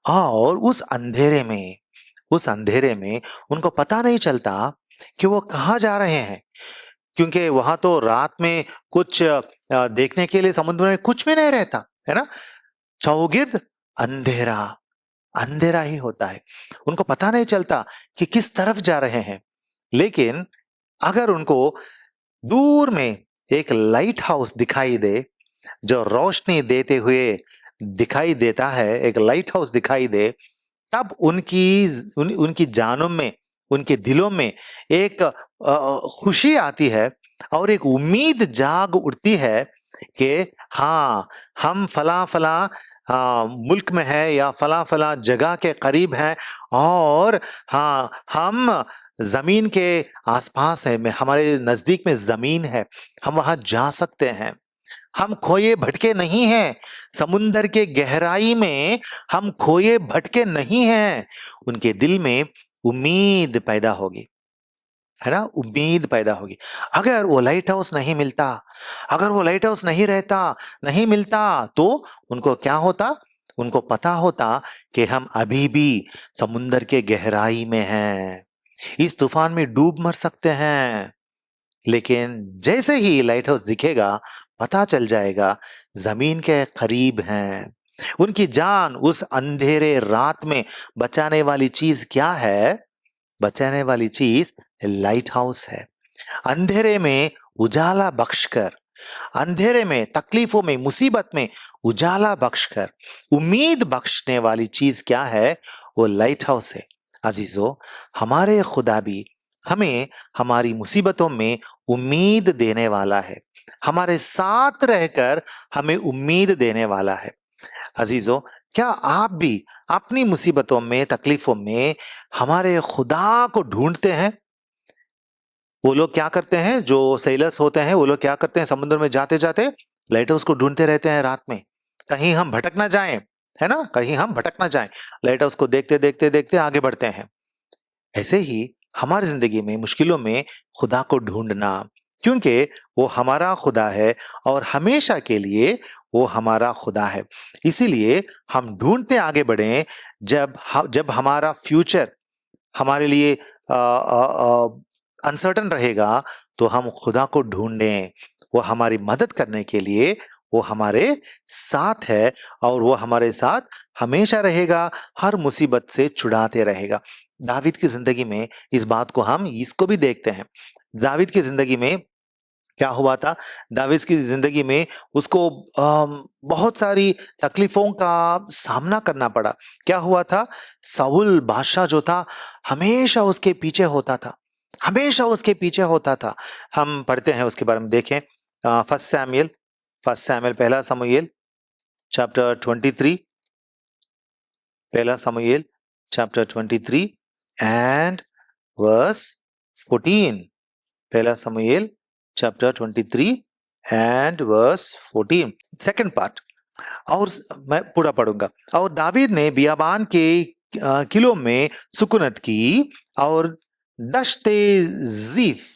और उस अंधेरे में उनको पता नहीं चलता कि वो कहाँ जा रहे हैं, क्योंकि वहां तो रात में कुछ देखने के लिए समुद्र में कुछ भी नहीं रहता, है ना। चौगिर्द अंधेरा अंधेरा ही होता है, उनको पता नहीं चलता कि किस तरफ जा रहे हैं। लेकिन अगर उनको दूर में एक लाइट हाउस दिखाई दे, जो रोशनी देते हुए दिखाई देता है, एक लाइट हाउस दिखाई दे, तब उनकी जानों में, उनके दिलों में एक खुशी आती है और एक उम्मीद जाग उठती है कि हाँ, हम फला फला मुल्क में है या फला फला जगह के करीब हैं, और हाँ, हम जमीन के आसपास है, में हमारे नजदीक में जमीन है, हम वहां जा सकते हैं, हम खोए भटके नहीं हैं, समुंदर के गहराई में हम खोए भटके नहीं हैं। उनके दिल में उम्मीद पैदा होगी, है ना, उम्मीद पैदा होगी। अगर वो लाइट हाउस नहीं मिलता, अगर वो लाइट हाउस नहीं रहता, नहीं मिलता, तो उनको क्या होता? उनको पता होता कि हम अभी भी समुंदर के गहराई में हैं, इस तूफान में डूब मर सकते हैं। लेकिन जैसे ही लाइट हाउस दिखेगा, पता चल जाएगा जमीन के करीब हैं। उनकी जान उस अंधेरे रात में बचाने वाली चीज क्या है? बचाने वाली चीज लाइट हाउस है। अंधेरे में उजाला बख्शकर, अंधेरे में, तकलीफों में, मुसीबत में उजाला बख्शकर उम्मीद बख्शने वाली चीज क्या है? वो लाइट हाउस है। अजीजों, हमारे खुदा भी हमें हमारी मुसीबतों में उम्मीद देने वाला है, हमारे साथ रहकर हमें उम्मीद देने वाला है। अजीजों, क्या आप भी अपनी मुसीबतों में, तकलीफों में हमारे खुदा को ढूंढते हैं? वो लोग क्या करते हैं, जो सेलर्स होते हैं, वो लोग क्या करते हैं, समुद्र में जाते जाते लाइट हाउस को ढूंढते रहते हैं रात में, कहीं हम भटक ना जाएं, है ना, कहीं हम भटक ना जाएं। लाइट हाउस को देखते देखते देखते आगे बढ़ते हैं। ऐसे ही हमारी जिंदगी में मुश्किलों में खुदा को ढूंढना, क्योंकि वो हमारा खुदा है और हमेशा के लिए वो हमारा खुदा है। इसीलिए हम ढूंढते आगे बढ़ें। जब हमारा फ्यूचर हमारे लिए अनसर्टन रहेगा, तो हम खुदा को ढूंढें। वो हमारी मदद करने के लिए वो हमारे साथ है, और वो हमारे साथ हमेशा रहेगा, हर मुसीबत से छुड़ाते रहेगा। दावीद की जिंदगी में इस बात को हम इसको भी देखते हैं। दावीद की जिंदगी में क्या हुआ था? दावीद की जिंदगी में उसको बहुत सारी तकलीफों का सामना करना पड़ा। क्या हुआ था? साउल बादशाह जो था, हमेशा उसके पीछे होता था, हमेशा उसके पीछे होता था। हम पढ़ते हैं उसके बारे में, देखें फर्स्ट सैमुएल पहला समूएल चैप्टर 23, पहला समूएल चैप्टर 23 एंड वर्स 14। पहला Samuel chapter 23 and verse 14, second part. और मैं पूरा पढ़ूंगा। और दावीद ने बियाबान के किलों में सुकूनत की और दश्ते जीफ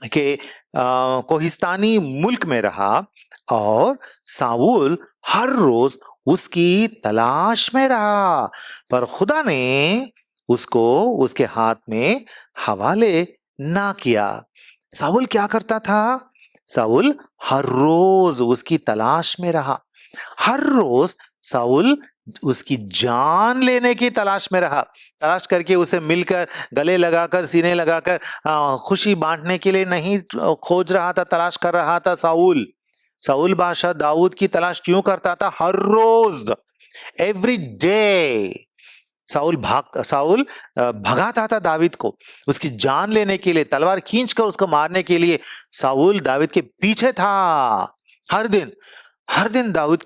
के कोहिस्तानी मुल्क में रहा, और साउल हर रोज उसकी तलाश में रहा, पर खुदा ने उसको उसके हाथ में हवाले ना किया। साउल क्या करता था? साउल हर रोज उसकी तलाश में रहा, हर रोज साउल उसकी जान लेने की तलाश में रहा, तलाश करके उसे मिलकर, गले लगाकर, सीने लगाकर खुशी बांटने के लिए नहीं खोज रहा था, तलाश कर रहा था। साउल साउल बादशाह दाऊद की तलाश क्यों करता था? हर रोज, एवरी डे साउल भगाता था दावीद को, उसकी जान लेने के लिए, तलवार खींचकर उसको मारने के लिए साउल दावीद के पीछे था। हर दिन, हर दिन दावीद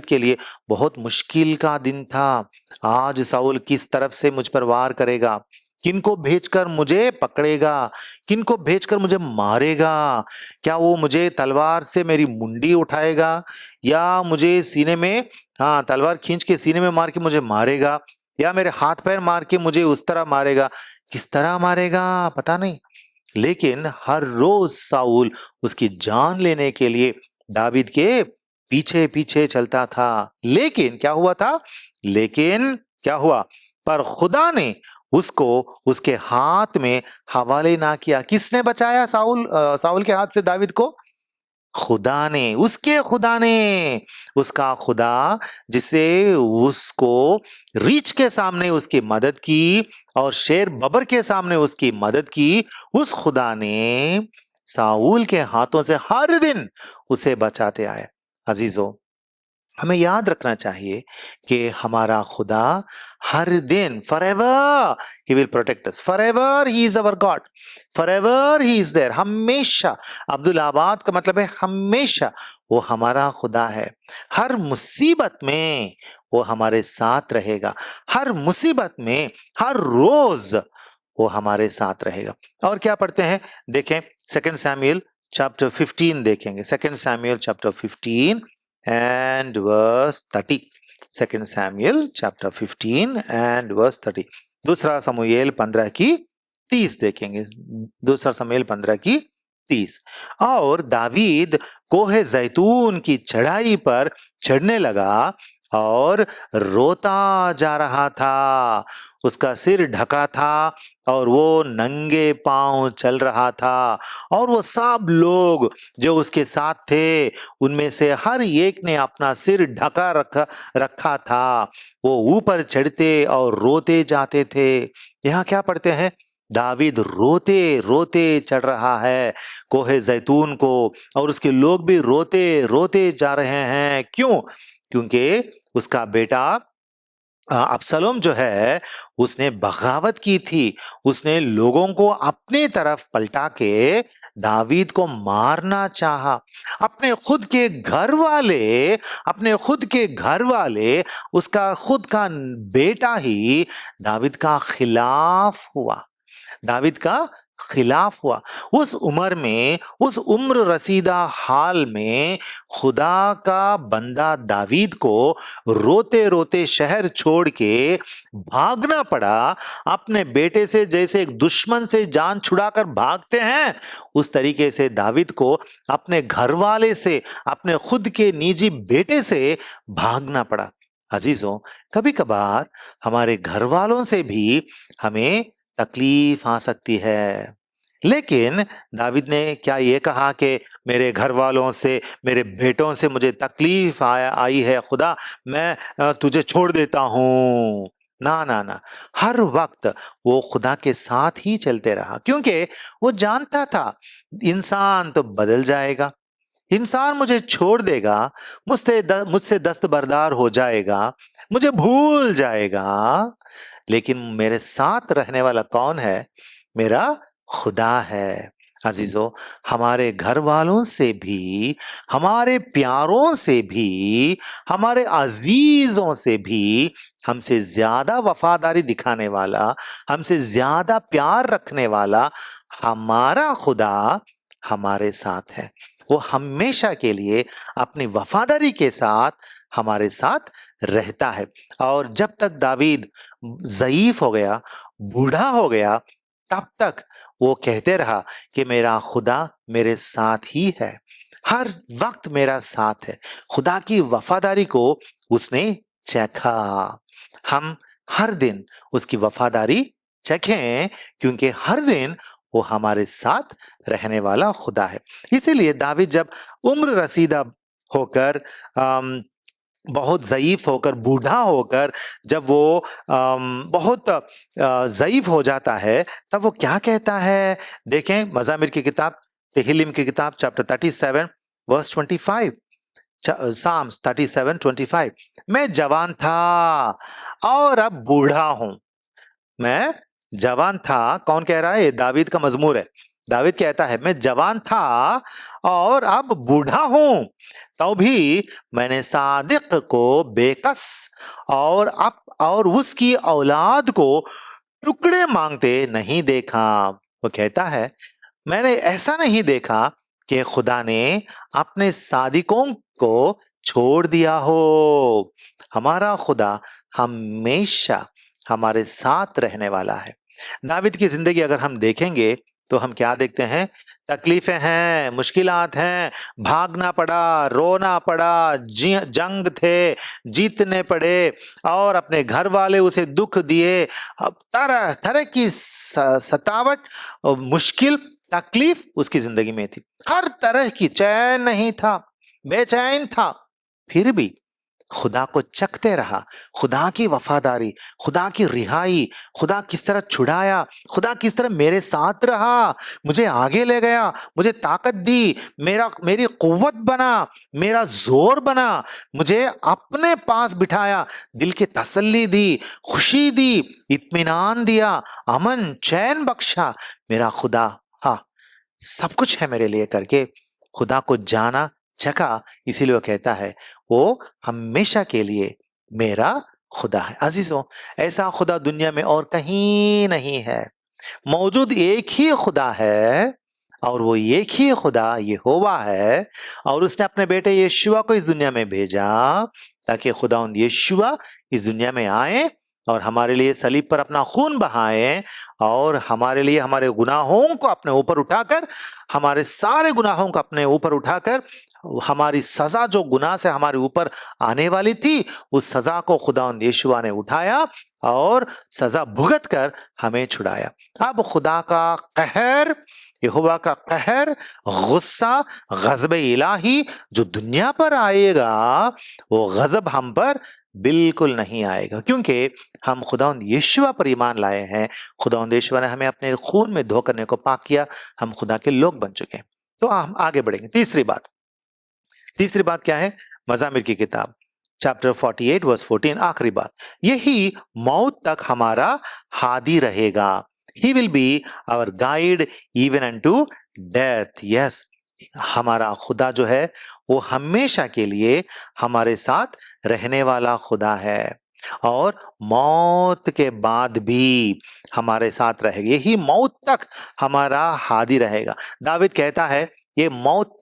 के लिए बहुत मुश्किल का दिन था। आज साउल किस तरफ से मुझ पर वार करेगा, किनको भेजकर मुझे पकड़ेगा, किनको भेजकर मुझे मारेगा? क्या वो मुझे तलवार से मेरी मुंडी उठाएगा, या मुझे सीने में, हाँ, तलवार खींच के सीने में मार के मुझे मारेगा, या मेरे हाथ पैर मार के मुझे उस तरह मारेगा? किस तरह मारेगा पता नहीं, लेकिन हर रोज साउल उसकी जान लेने के लिए दावीद के पीछे पीछे चलता था। लेकिन क्या हुआ था? लेकिन क्या हुआ? पर खुदा ने उसको उसके हाथ में हवाले ना किया। किसने बचाया साउल के हाथ से दावीद को? खुदा ने, उसके खुदा ने, उसका खुदा जिसे उसको रीछ के सामने उसकी मदद की और शेर बबर के सामने उसकी मदद की, उस खुदा ने साउल के हाथों से हर दिन उसे बचाते आए। अजीजों, हमें याद रखना चाहिए कि हमारा खुदा हर दिन forever he will protect us, forever he is our God, forever he is there, हमेशा। अब्दुल आबाद का मतलब है हमेशा वो हमारा खुदा है। हर मुसीबत में वो हमारे साथ रहेगा, हर मुसीबत में हर रोज वो हमारे साथ रहेगा। और क्या पढ़ते हैं, देखें 2 सैमुएल चैप्टर 15 देखेंगे, 2 Samuel chapter 15 and verse 30। 2 Samuel chapter 15 and verse 30। दूसरा समूएल 15 की 30 देखेंगे, दूसरा समूएल 15 की 30। और दावीद कोहे जैतून की चढ़ाई पर चढ़ने लगा और रोता जा रहा था, उसका सिर ढका था और वो नंगे पांव चल रहा था। और वो सब लोग जो उसके साथ थे उनमें से हर एक ने अपना सिर ढका रखा था, वो ऊपर चढ़ते और रोते जाते थे। यहाँ क्या पढ़ते हैं, दावीद रोते रोते चढ़ रहा है कोहे जैतून को, और उसके लोग भी रोते रोते जा रहे हैं। क्यों? क्योंकि उसका बेटा अब्सलोम जो है उसने बगावत की थी, उसने लोगों को अपनी तरफ पलटा के दावीद को मारना चाहा। अपने खुद के घर वाले उसका खुद का बेटा ही दावीद का खिलाफ हुआ, दावीद का खिलाफ हुआ। उस उम्र रसीदा हाल में खुदा का बंदा दावीद को रोते रोते शहर छोड़ के भागना पड़ा। अपने बेटे से जैसे एक दुश्मन से जान छुड़ाकर भागते हैं, उस तरीके से दावीद को अपने घर वाले से, अपने खुद के निजी बेटे से भागना पड़ा। अजीजों, कभी कभार हमारे घर वालों से भी हमें तकलीफ आ सकती है, लेकिन दावीद ने क्या ये कहा कि मेरे घर वालों से, मेरे बेटों से मुझे तकलीफ आई है, खुदा मैं तुझे छोड़ देता हूं? ना ना ना, हर वक्त वो खुदा के साथ ही चलते रहा, क्योंकि वो जानता था इंसान तो बदल जाएगा, इंसान मुझे छोड़ देगा, मुझसे दस्तबरदार हो जाएगा, मुझे भूल जाएगा, लेकिन मेरे साथ रहने वाला कौन है? मेरा खुदा है। अजीजों, हमारे घर वालों से भी, हमारे प्यारों से भी, हमारे अजीजों से भी हमसे ज्यादा वफादारी दिखाने वाला, हमसे ज्यादा प्यार रखने वाला हमारा खुदा हमारे साथ है। वो हमेशा के लिए अपनी वफादारी के साथ हमारे साथ रहता है। और जब तक दावीद ज़ईफ हो गया, बूढ़ा हो गया, तब तक वो कहते रहा कि मेरा खुदा मेरे साथ ही है, हर वक्त मेरा साथ है। खुदा की वफादारी को उसने चखा। हम हर दिन उसकी वफादारी चखें, क्योंकि हर दिन वो हमारे साथ रहने वाला खुदा है। इसीलिए दावीद जब उम्र रसीदा होकर, बहुत ज़ईफ होकर, बूढ़ा होकर, जब वो बहुत ज़ईफ हो जाता है, तब वो क्या कहता है? देखें मज़ामिर की किताब, तेहिल्लीम की किताब चैप्टर 37 वर्स 25, साम्स 37:25, मैं जवान था और अब बूढ़ा हूं। मैं जवान था, कौन कह रहा है? ये दावीद का मजमूर है। दावीद कहता है मैं जवान था और अब बूढ़ा हूं, तो भी मैंने सादिक को बेकस और उसकी औलाद को टुकड़े मांगते नहीं देखा। वो कहता है मैंने ऐसा नहीं देखा कि खुदा ने अपने सादिकों को छोड़ दिया हो। हमारा खुदा हमेशा हमारे साथ रहने वाला है। दावीद की जिंदगी अगर हम देखेंगे तो हम क्या देखते हैं? तकलीफें हैं, मुश्किलात हैं, भागना पड़ा, रोना पड़ा, जंग थे, जीतने पड़े, और अपने घर वाले उसे दुख दिए। अब तरह तरह की सतावट और मुश्किल तकलीफ उसकी जिंदगी में थी, हर तरह की, चैन नहीं था, बेचैन था, फिर भी खुदा को चखते रहा, खुदा की वफादारी, खुदा की रिहाई, खुदा किस तरह छुड़ाया, खुदा किस तरह मेरे साथ रहा, मुझे आगे ले गया, मुझे ताकत दी, मेरी कुव्वत बना, मेरा जोर बना, मुझे अपने पास बिठाया, दिल की तसल्ली दी, खुशी दी, इत्मीनान दिया, अमन चैन बख्शा। मेरा खुदा, हाँ, सब कुछ है मेरे लिए करके खुदा को जाना, चखा, इसीलिए वो कहता है वो हमेशा के लिए मेरा खुदा है। अजीजों, ऐसा खुदा दुनिया में और कहीं नहीं है। मौजूद एक ही खुदा है और वो एक ही खुदा यहोवा है, और उसने अपने बेटे यीशुआ को इस दुनिया में भेजा ताकि खुदावंद यीशुआ इस दुनिया में आए और हमारे लिए सलीब पर अपना खून बहाए और हमारे लिए हमारे गुनाहों को अपने ऊपर उठाकर, हमारे सारे गुनाहों को अपने ऊपर उठाकर, हमारी सजा जो गुनाह से हमारे ऊपर आने वाली थी उस सजा को खुदावंद यीशुआ ने उठाया और सजा भुगत कर हमें छुड़ाया। अब खुदा का कहर, यहोवा का कहर, गुस्सा, गज़ब इलाही जो दुनिया पर आएगा, वो गजब हम पर बिल्कुल नहीं आएगा, क्योंकि हम खुदावंद यीशुआ पर ईमान लाए हैं। खुदावंद यीशुआ ने हमें अपने खून में धो करने को पाक किया, हम खुदा के लोग बन चुके हैं। तो हम आगे बढ़ेंगे। तीसरी बात क्या है? मज़ामिर की किताब चैप्टर 48 वर्स 14, आखिरी बात, यही मौत तक हमारा हादी रहेगा। He will be our guide even unto death. Yes, हमारा खुदा जो है वो हमेशा के लिए हमारे साथ रहने वाला खुदा है और मौत के बाद भी हमारे साथ रहेगा। यही मौत तक हमारा हादी रहेगा। दाविद कहता है ये मौत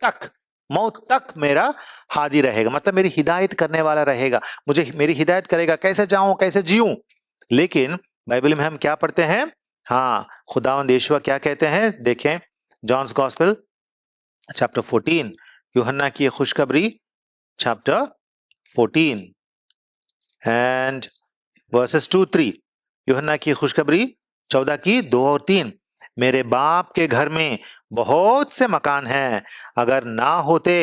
तक मेरा हादी रहेगा, मतलब मेरी हिदायत करने वाला रहेगा, मुझे मेरी हिदायत करेगा कैसे जाऊं कैसे जीऊं। लेकिन बाइबल में हम क्या पढ़ते हैं? हाँ, खुदावंद यीशुआ क्या कहते हैं? देखें, जॉन्स गॉस्पेल चैप्टर 14, यूहन्ना की खुशखबरी चैप्टर 14 एंड वर्सेस 2-3, यूहन्ना की खुशखबरी 14 की 2 और 3, मेरे बाप के घर में बहुत से मकान हैं, अगर ना होते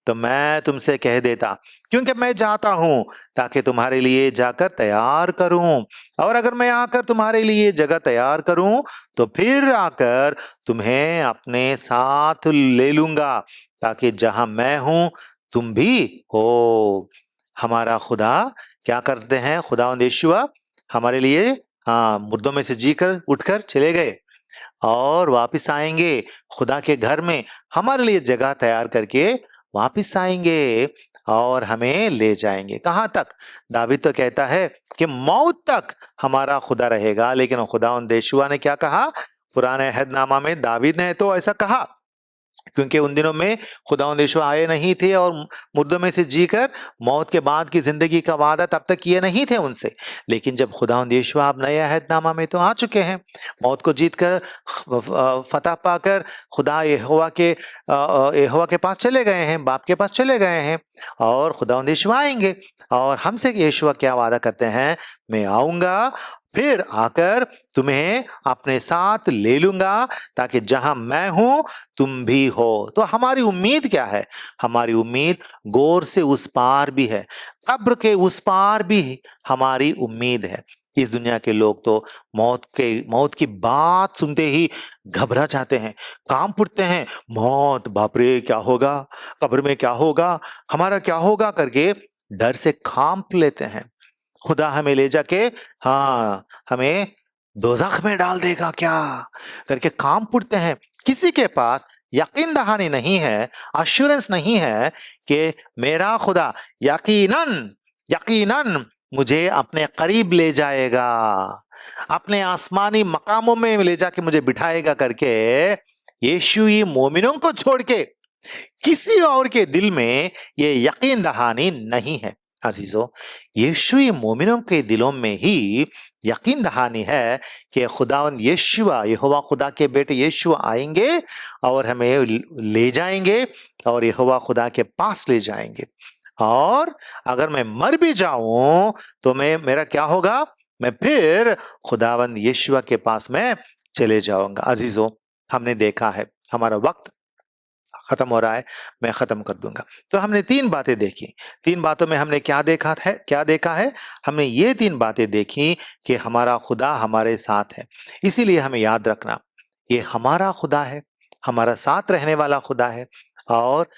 तो मैं तुमसे कह देता, क्योंकि मैं जाता हूं ताकि तुम्हारे लिए जाकर तैयार करूं, और अगर मैं आकर तुम्हारे लिए जगह तैयार करूं तो फिर आकर तुम्हें अपने साथ ले लूंगा, ताकि जहां मैं हूं तुम भी हो। हमारा खुदा क्या करते हैं? खुदावंद यीशुआ हमारे लिए, हाँ, मुर्दों में से जीकर उठकर चले गए और वापस आएंगे खुदा के घर में, हमारे लिए जगह तैयार करके वापस आएंगे और हमें ले जाएंगे। कहां तक? दावीद तो कहता है कि मौत तक हमारा खुदा रहेगा, लेकिन खुदावंद यीशुआ ने क्या कहा? पुराने अहदनामा में दावीद ने तो ऐसा कहा, क्योंकि उन दिनों में खुदावंद यीशुआ आए नहीं थे और मुर्दों में से जीकर मौत के बाद की जिंदगी का वादा तब तक किए नहीं थे उनसे। लेकिन जब खुदावंद यीशुआ अब नए अहदनामा में तो आ चुके हैं, मौत को जीतकर फतह पाकर खुदा यहोवा के पास चले गए हैं, बाप के पास चले गए हैं, और खुदावंद यीशुआ आएंगे और हमसे यीशुआ क्या वादा करते हैं? मैं आऊंगा, फिर आकर तुम्हें अपने साथ ले लूंगा, ताकि जहां मैं हूं तुम भी हो। तो हमारी उम्मीद क्या है? हमारी उम्मीद गौर से उस पार भी है, कब्र के उस पार भी हमारी उम्मीद है। इस दुनिया के लोग तो मौत की बात सुनते ही घबरा जाते हैं, कांप उठते हैं, मौत, बाप रे क्या होगा, कब्र में क्या होगा, हमारा क्या होगा करके डर से कांप लेते हैं। खुदा हमें ले जाके, हाँ, हमें दोज़ख में डाल देगा क्या करके कांप उठते हैं। किसी के पास यकीन दहानी नहीं है, अश्योरेंस नहीं है कि मेरा खुदा यकीनन यकीनन मुझे अपने करीब ले जाएगा, अपने आसमानी मकामों में ले जाके मुझे बिठाएगा करके। यीशु ही मोमिनों को छोड़ के किसी और के दिल में ये यकीन दहानी नहीं है। अजीजों, यीशु ही मोमिनों के दिलों में ही यकीन दहानी है कि खुदावंद यीशुआ, यहोवा खुदा के बेटे यीशुआ आएंगे और हमें ले जाएंगे और यहोवा खुदा के पास ले जाएंगे। और अगर मैं मर भी जाऊं तो मेरा क्या होगा? मैं फिर खुदावंद यीशुआ के पास में चले जाऊंगा। अजीजों, हमने देखा है हमारा वक्त खत्म हो रहा है, मैं खत्म कर दूंगा। तो हमने 3 बातें देखी। 3 बातों में हमने क्या देखा है? हमने ये 3 बातें देखी कि हमारा खुदा हमारे साथ है। इसीलिए हमें याद रखना, ये हमारा खुदा है, हमारा साथ रहने वाला खुदा है, और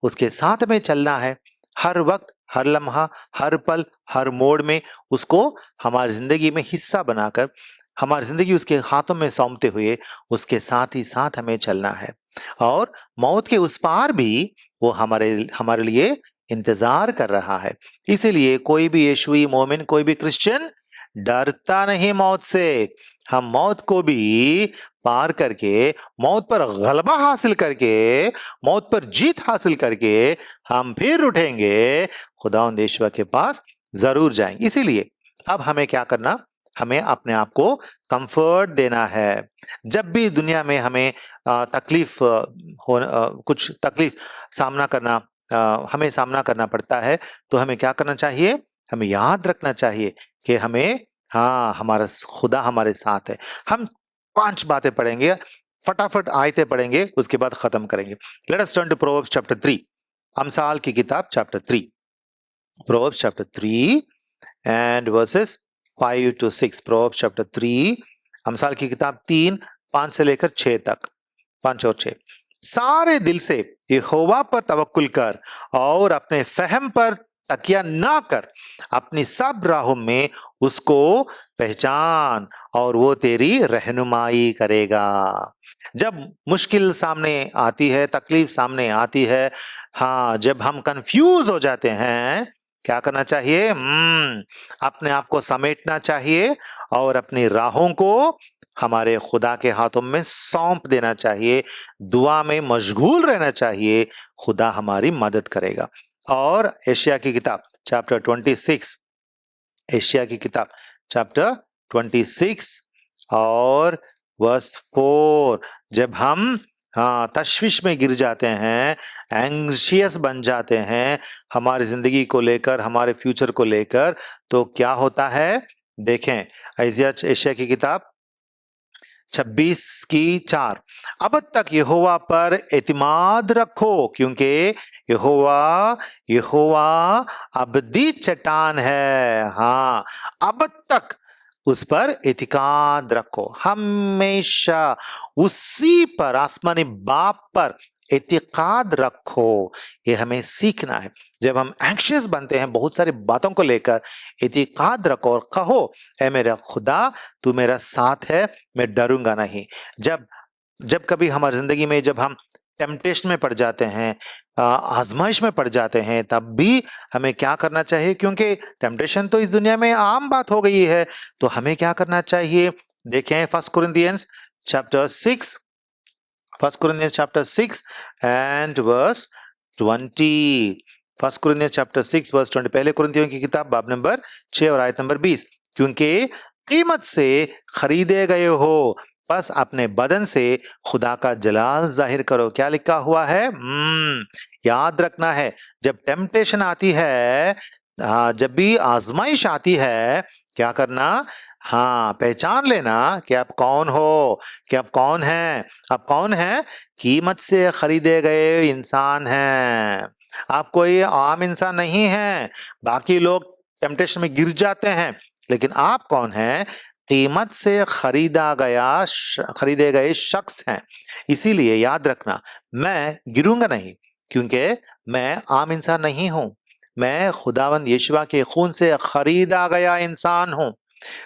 उसके साथ में चलना है हर वक्त, हर लम्हा, हर पल, हर मोड़ में। उसको हमारी जिंदगी में हिस्सा बनाकर, हमारी जिंदगी उसके हाथों में सौंपते हुए उसके साथ ही साथ हमें चलना है। और मौत के उस पार भी वो हमारे हमारे लिए इंतजार कर रहा है। इसीलिए कोई भी यीशुई मोमिन, कोई भी क्रिश्चियन डरता नहीं मौत से। हम मौत को भी पार करके, मौत पर गलबा हासिल करके, मौत पर जीत हासिल करके हम फिर उठेंगे, खुदावंद यीशुआ के पास जरूर जाएंगे। इसीलिए अब हमें क्या करना, हमें अपने आप को कंफर्ट देना है। जब भी दुनिया में हमें तकलीफ कुछ तकलीफ सामना करना हमें सामना करना पड़ता है, तो हमें क्या करना चाहिए? हमें याद रखना चाहिए कि हमें, हाँ, हमारा खुदा हमारे साथ है। हम 5 बातें पढ़ेंगे, फटाफट आयतें पढ़ेंगे, उसके बाद खत्म करेंगे। Let us turn to Proverbs chapter 3, अमसाल की किताब चैप्टर 3, Proverbs chapter 3 and verses 5 to 6। Proverbs chapter 3, अमसाल की किताब 3, 5 से लेकर 6 तक, 5 और 6। सारे दिल से यहोवा पर तवक्कुल कर और अपने फहम पर तकिया ना कर, अपनी सब राहों में उसको पहचान और वो तेरी रहनुमाई करेगा। जब मुश्किल सामने आती है, तकलीफ सामने आती है, हाँ, जब हम कंफ्यूज हो जाते हैं, क्या करना चाहिए? अपने आप को समेटना चाहिए और अपनी राहों को हमारे खुदा के हाथों में सौंप देना चाहिए। दुआ में मशगूल रहना चाहिए, खुदा हमारी मदद करेगा। और एशिया की किताब चैप्टर 26, एशिया की किताब चैप्टर 26 और वर्स 4, जब हम, हाँ, तश्विश में गिर जाते हैं, एंग्शियस बन जाते हैं हमारी जिंदगी को लेकर, हमारे फ्यूचर को लेकर, तो क्या होता है? देखें एशिया की किताब 26:4, अब तक यहोवा पर एतिमाद रखो, क्योंकि यहोवा यहोवा अबदी चट्टान है। हाँ, अब तक उस पर एतिकाद रखो, हमेशा उसी पर, आसमानी बाप पर एतिकाद रखो। ये हमें सीखना है। जब हम एंग्शियस बनते हैं बहुत सारी बातों को लेकर, एतिकाद रखो और कहो, ऐ मेरा खुदा, तू मेरा साथ है, मैं डरूंगा नहीं। जब कभी हमारी जिंदगी में जब हम टेम्पटेशन में पड़ जाते हैं, आजमाइश में पड़ जाते हैं, तब भी हमें क्या करना चाहिए? क्योंकि टेम्पटेशन तो इस दुनिया में आम बात हो गई है, तो हमें क्या करना चाहिए? देखें 1 Corinthians chapter 6, 1 Corinthians chapter 6 and verse 20। 1 Corinthians chapter 6 verse 20, पहले कुरिन्थियों की किताब बाब नंबर 6 और आयत नंबर 20, क्योंकि कीमत से खरीदे गए हो, बस अपने बदन से खुदा का जलाल जाहिर करो। क्या लिखा हुआ है? याद रखना है, जब टेम्पटेशन आती है, जब भी आजमाइश आती है, क्या करना? हाँ, पहचान लेना कि आप कौन हो, कि आप कौन हैं। आप कौन हैं? कीमत से खरीदे गए इंसान हैं। आप कोई आम इंसान नहीं हैं। बाकी लोग टेम्पटेशन में गिर जाते हैं, लेकिन आप कौन हैं? कीमत से खरीदे गए शख्स हैं। इसीलिए याद रखना, मैं गिरूंगा नहीं, क्योंकि मैं आम इंसान नहीं हूं। मैं खुदावंद यीशुआ के खून से खरीदा गया इंसान हूं,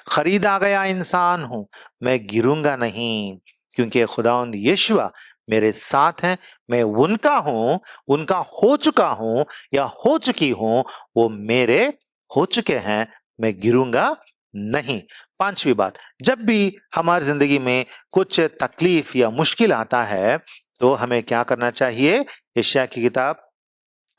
खरीदा गया इंसान हूं। मैं गिरूंगा नहीं, क्योंकि खुदावंद यीशुआ मेरे साथ हैं। मैं उनका हूं, उनका हो चुका हूं या हो चुकी हूं, वो मेरे हो चुके हैं। मैं गिरूंगा नहीं। 5वीं बात, जब भी हमारी जिंदगी में कुछ तकलीफ या मुश्किल आता है, तो हमें क्या करना चाहिए? यशायाह की किताब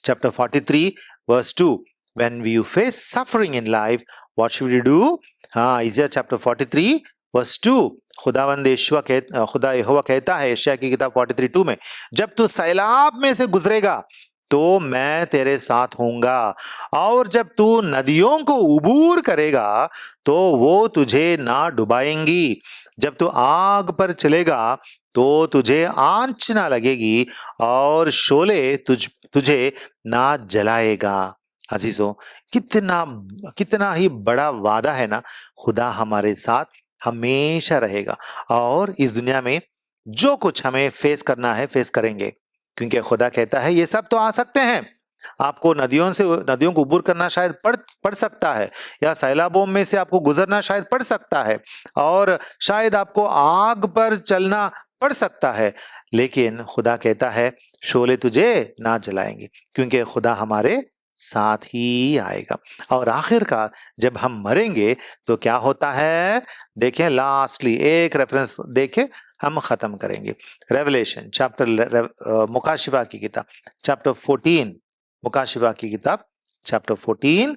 chapter 43 verse 2, when you face suffering in life, what should we do? हाँ, Isaiah chapter 43 verse 2, खुदा यहोवा कहता है यशायाह की किताब 43:2 में, जब तू सैलाब में से गुजरेगा तो मैं तेरे साथ होऊंगा, और जब तू नदियों को उबूर करेगा तो वो तुझे ना डुबाएंगी। जब तू आग पर चलेगा तो तुझे आंच ना लगेगी और शोले तुझे ना जलाएगा। अजीजों, कितना कितना ही बड़ा वादा है ना। खुदा हमारे साथ हमेशा रहेगा और इस दुनिया में जो कुछ हमें फेस करना है फेस करेंगे, क्योंकि खुदा कहता है ये सब तो आ सकते हैं। आपको नदियों को उबूर करना शायद पड़ सकता है, या सैलाबों में से आपको गुजरना शायद पड़ सकता है, और शायद आपको आग पर चलना पड़ सकता है, लेकिन खुदा कहता है शोले तुझे ना जलाएंगे, क्योंकि खुदा हमारे साथ ही आएगा। और आखिरकार जब हम मरेंगे तो क्या होता है, देखें लास्टली एक रेफरेंस देखे हम खत्म करेंगे। रेवलेशन चैप्टर मुकाशिफा की किताब चैप्टर 14, मुकाशिफा की किताब चैप्टर 14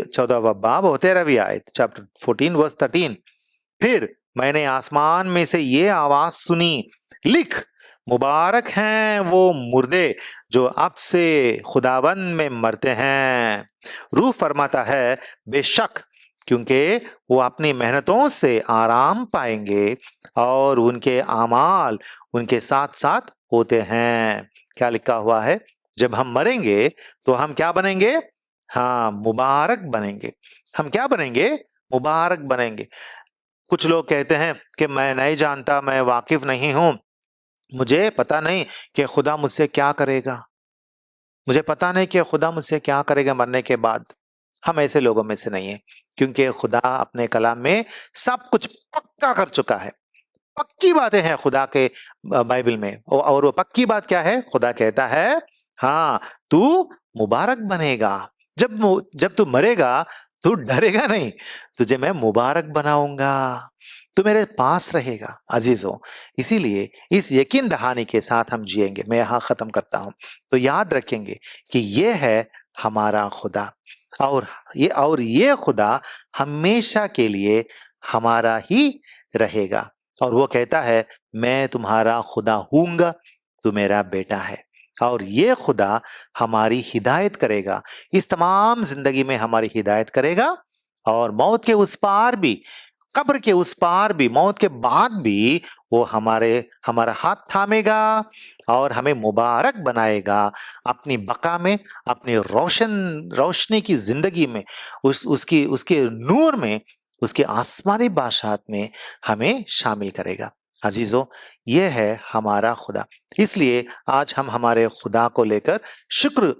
14वां बाब और 13वीं आयत, चैप्टर 14 वर्स 13। फिर मैंने आसमान में से ये आवाज सुनी, लिख, मुबारक हैं वो मुर्दे जो अब से खुदावन में मरते हैं। रूह फरमाता है बेशक, क्योंकि वो अपनी मेहनतों से आराम पाएंगे और उनके आमाल उनके साथ साथ होते हैं। क्या लिखा हुआ है, जब हम मरेंगे तो हम क्या बनेंगे, हाँ मुबारक बनेंगे। हम क्या बनेंगे, मुबारक बनेंगे। कुछ लोग कहते हैं कि मैं नहीं जानता, मैं वाकिफ नहीं हूं, मुझे पता नहीं कि खुदा मुझसे क्या करेगा, मुझे पता नहीं कि खुदा मुझसे क्या करेगा मरने के बाद। हम ऐसे लोगों में से नहीं है, क्योंकि खुदा अपने कलाम में सब कुछ पक्का कर चुका है। पक्की बातें हैं खुदा के बाइबल में, और वो पक्की बात क्या है, खुदा कहता है हाँ तू मुबारक बनेगा। जब तू मरेगा तू डरेगा नहीं, तुझे मैं मुबारक बनाऊंगा, तू मेरे पास रहेगा। अजीजों, इसीलिए इस यकीन दहानी के साथ हम जिएंगे। मैं यहां खत्म करता हूं, तो याद रखेंगे कि ये है हमारा खुदा, और ये खुदा हमेशा के लिए हमारा ही रहेगा। और वो कहता है मैं तुम्हारा खुदा हूंगा, तू मेरा बेटा है। और ये खुदा हमारी हिदायत करेगा, इस तमाम जिंदगी में हमारी हिदायत करेगा, और मौत के उस पार भी, कब्र के उस पार भी, मौत के बाद भी वो हमारा हाथ थामेगा और हमें मुबारक बनाएगा अपनी बका में, अपनी रोशनी की जिंदगी में, उसके नूर में, उसके आसमानी बादशाहत में हमें शामिल करेगा। अजीजों, यह है हमारा खुदा। इसलिए आज हम हमारे खुदा को लेकर शुक्र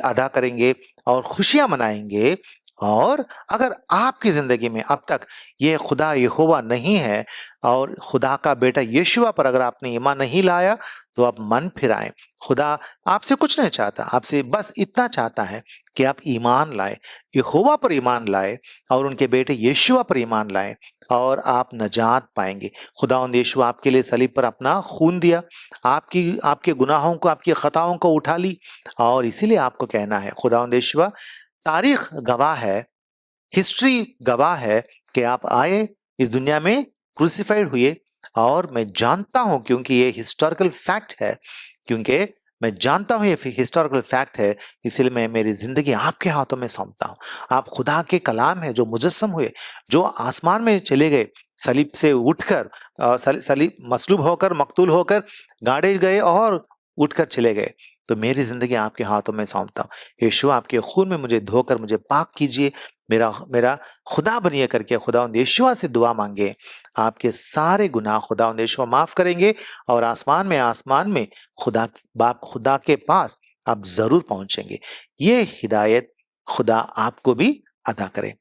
अदा करेंगे और खुशियां मनाएंगे। और अगर आपकी जिंदगी में अब तक ये खुदा यहोवा नहीं है और खुदा का बेटा यीशुआ पर अगर आपने ईमान नहीं लाया, तो आप मन फिराएं। खुदा आपसे कुछ नहीं चाहता, आपसे बस इतना चाहता है कि आप ईमान लाए, यहोवा पर ईमान लाए और उनके बेटे यीशुआ पर ईमान लाए, और आप नजात पाएंगे। खुदावंद यीशुआ आपके लिए सलीब पर अपना खून दिया, आपके गुनाहों को, आपकी खताओं को उठा ली, और इसीलिए आपको कहना है खुदावंद यीशुआ, तारीख गवाह है, हिस्ट्री गवाह है कि आप आए इस दुनिया में, क्रूसिफाइड हुए, और मैं जानता हूं, क्योंकि ये हिस्टोरिकल फैक्ट है, क्योंकि मैं जानता हूं ये हिस्टोरिकल फैक्ट है, इसलिए मैं मेरी जिंदगी आपके हाथों में सौंपता हूं। आप खुदा के कलाम है जो मुजस्सम हुए, जो आसमान में चले गए, सलीब से उठकर, सलीब मसलूब होकर, मकतूल होकर गाड़े गए और उठकर चले गए। तो मेरी जिंदगी आपके हाथों में सौंपता हूं। यीशु आपके खून में मुझे धोकर मुझे पाक कीजिए, मेरा खुदा बनिए करके खुदावंद यीशुआ से दुआ मांगे। आपके सारे गुनाह खुदावंद यीशुआ माफ करेंगे, और आसमान में खुदा के पास आप जरूर पहुंचेंगे। ये हिदायत खुदा आपको भी अदा करे।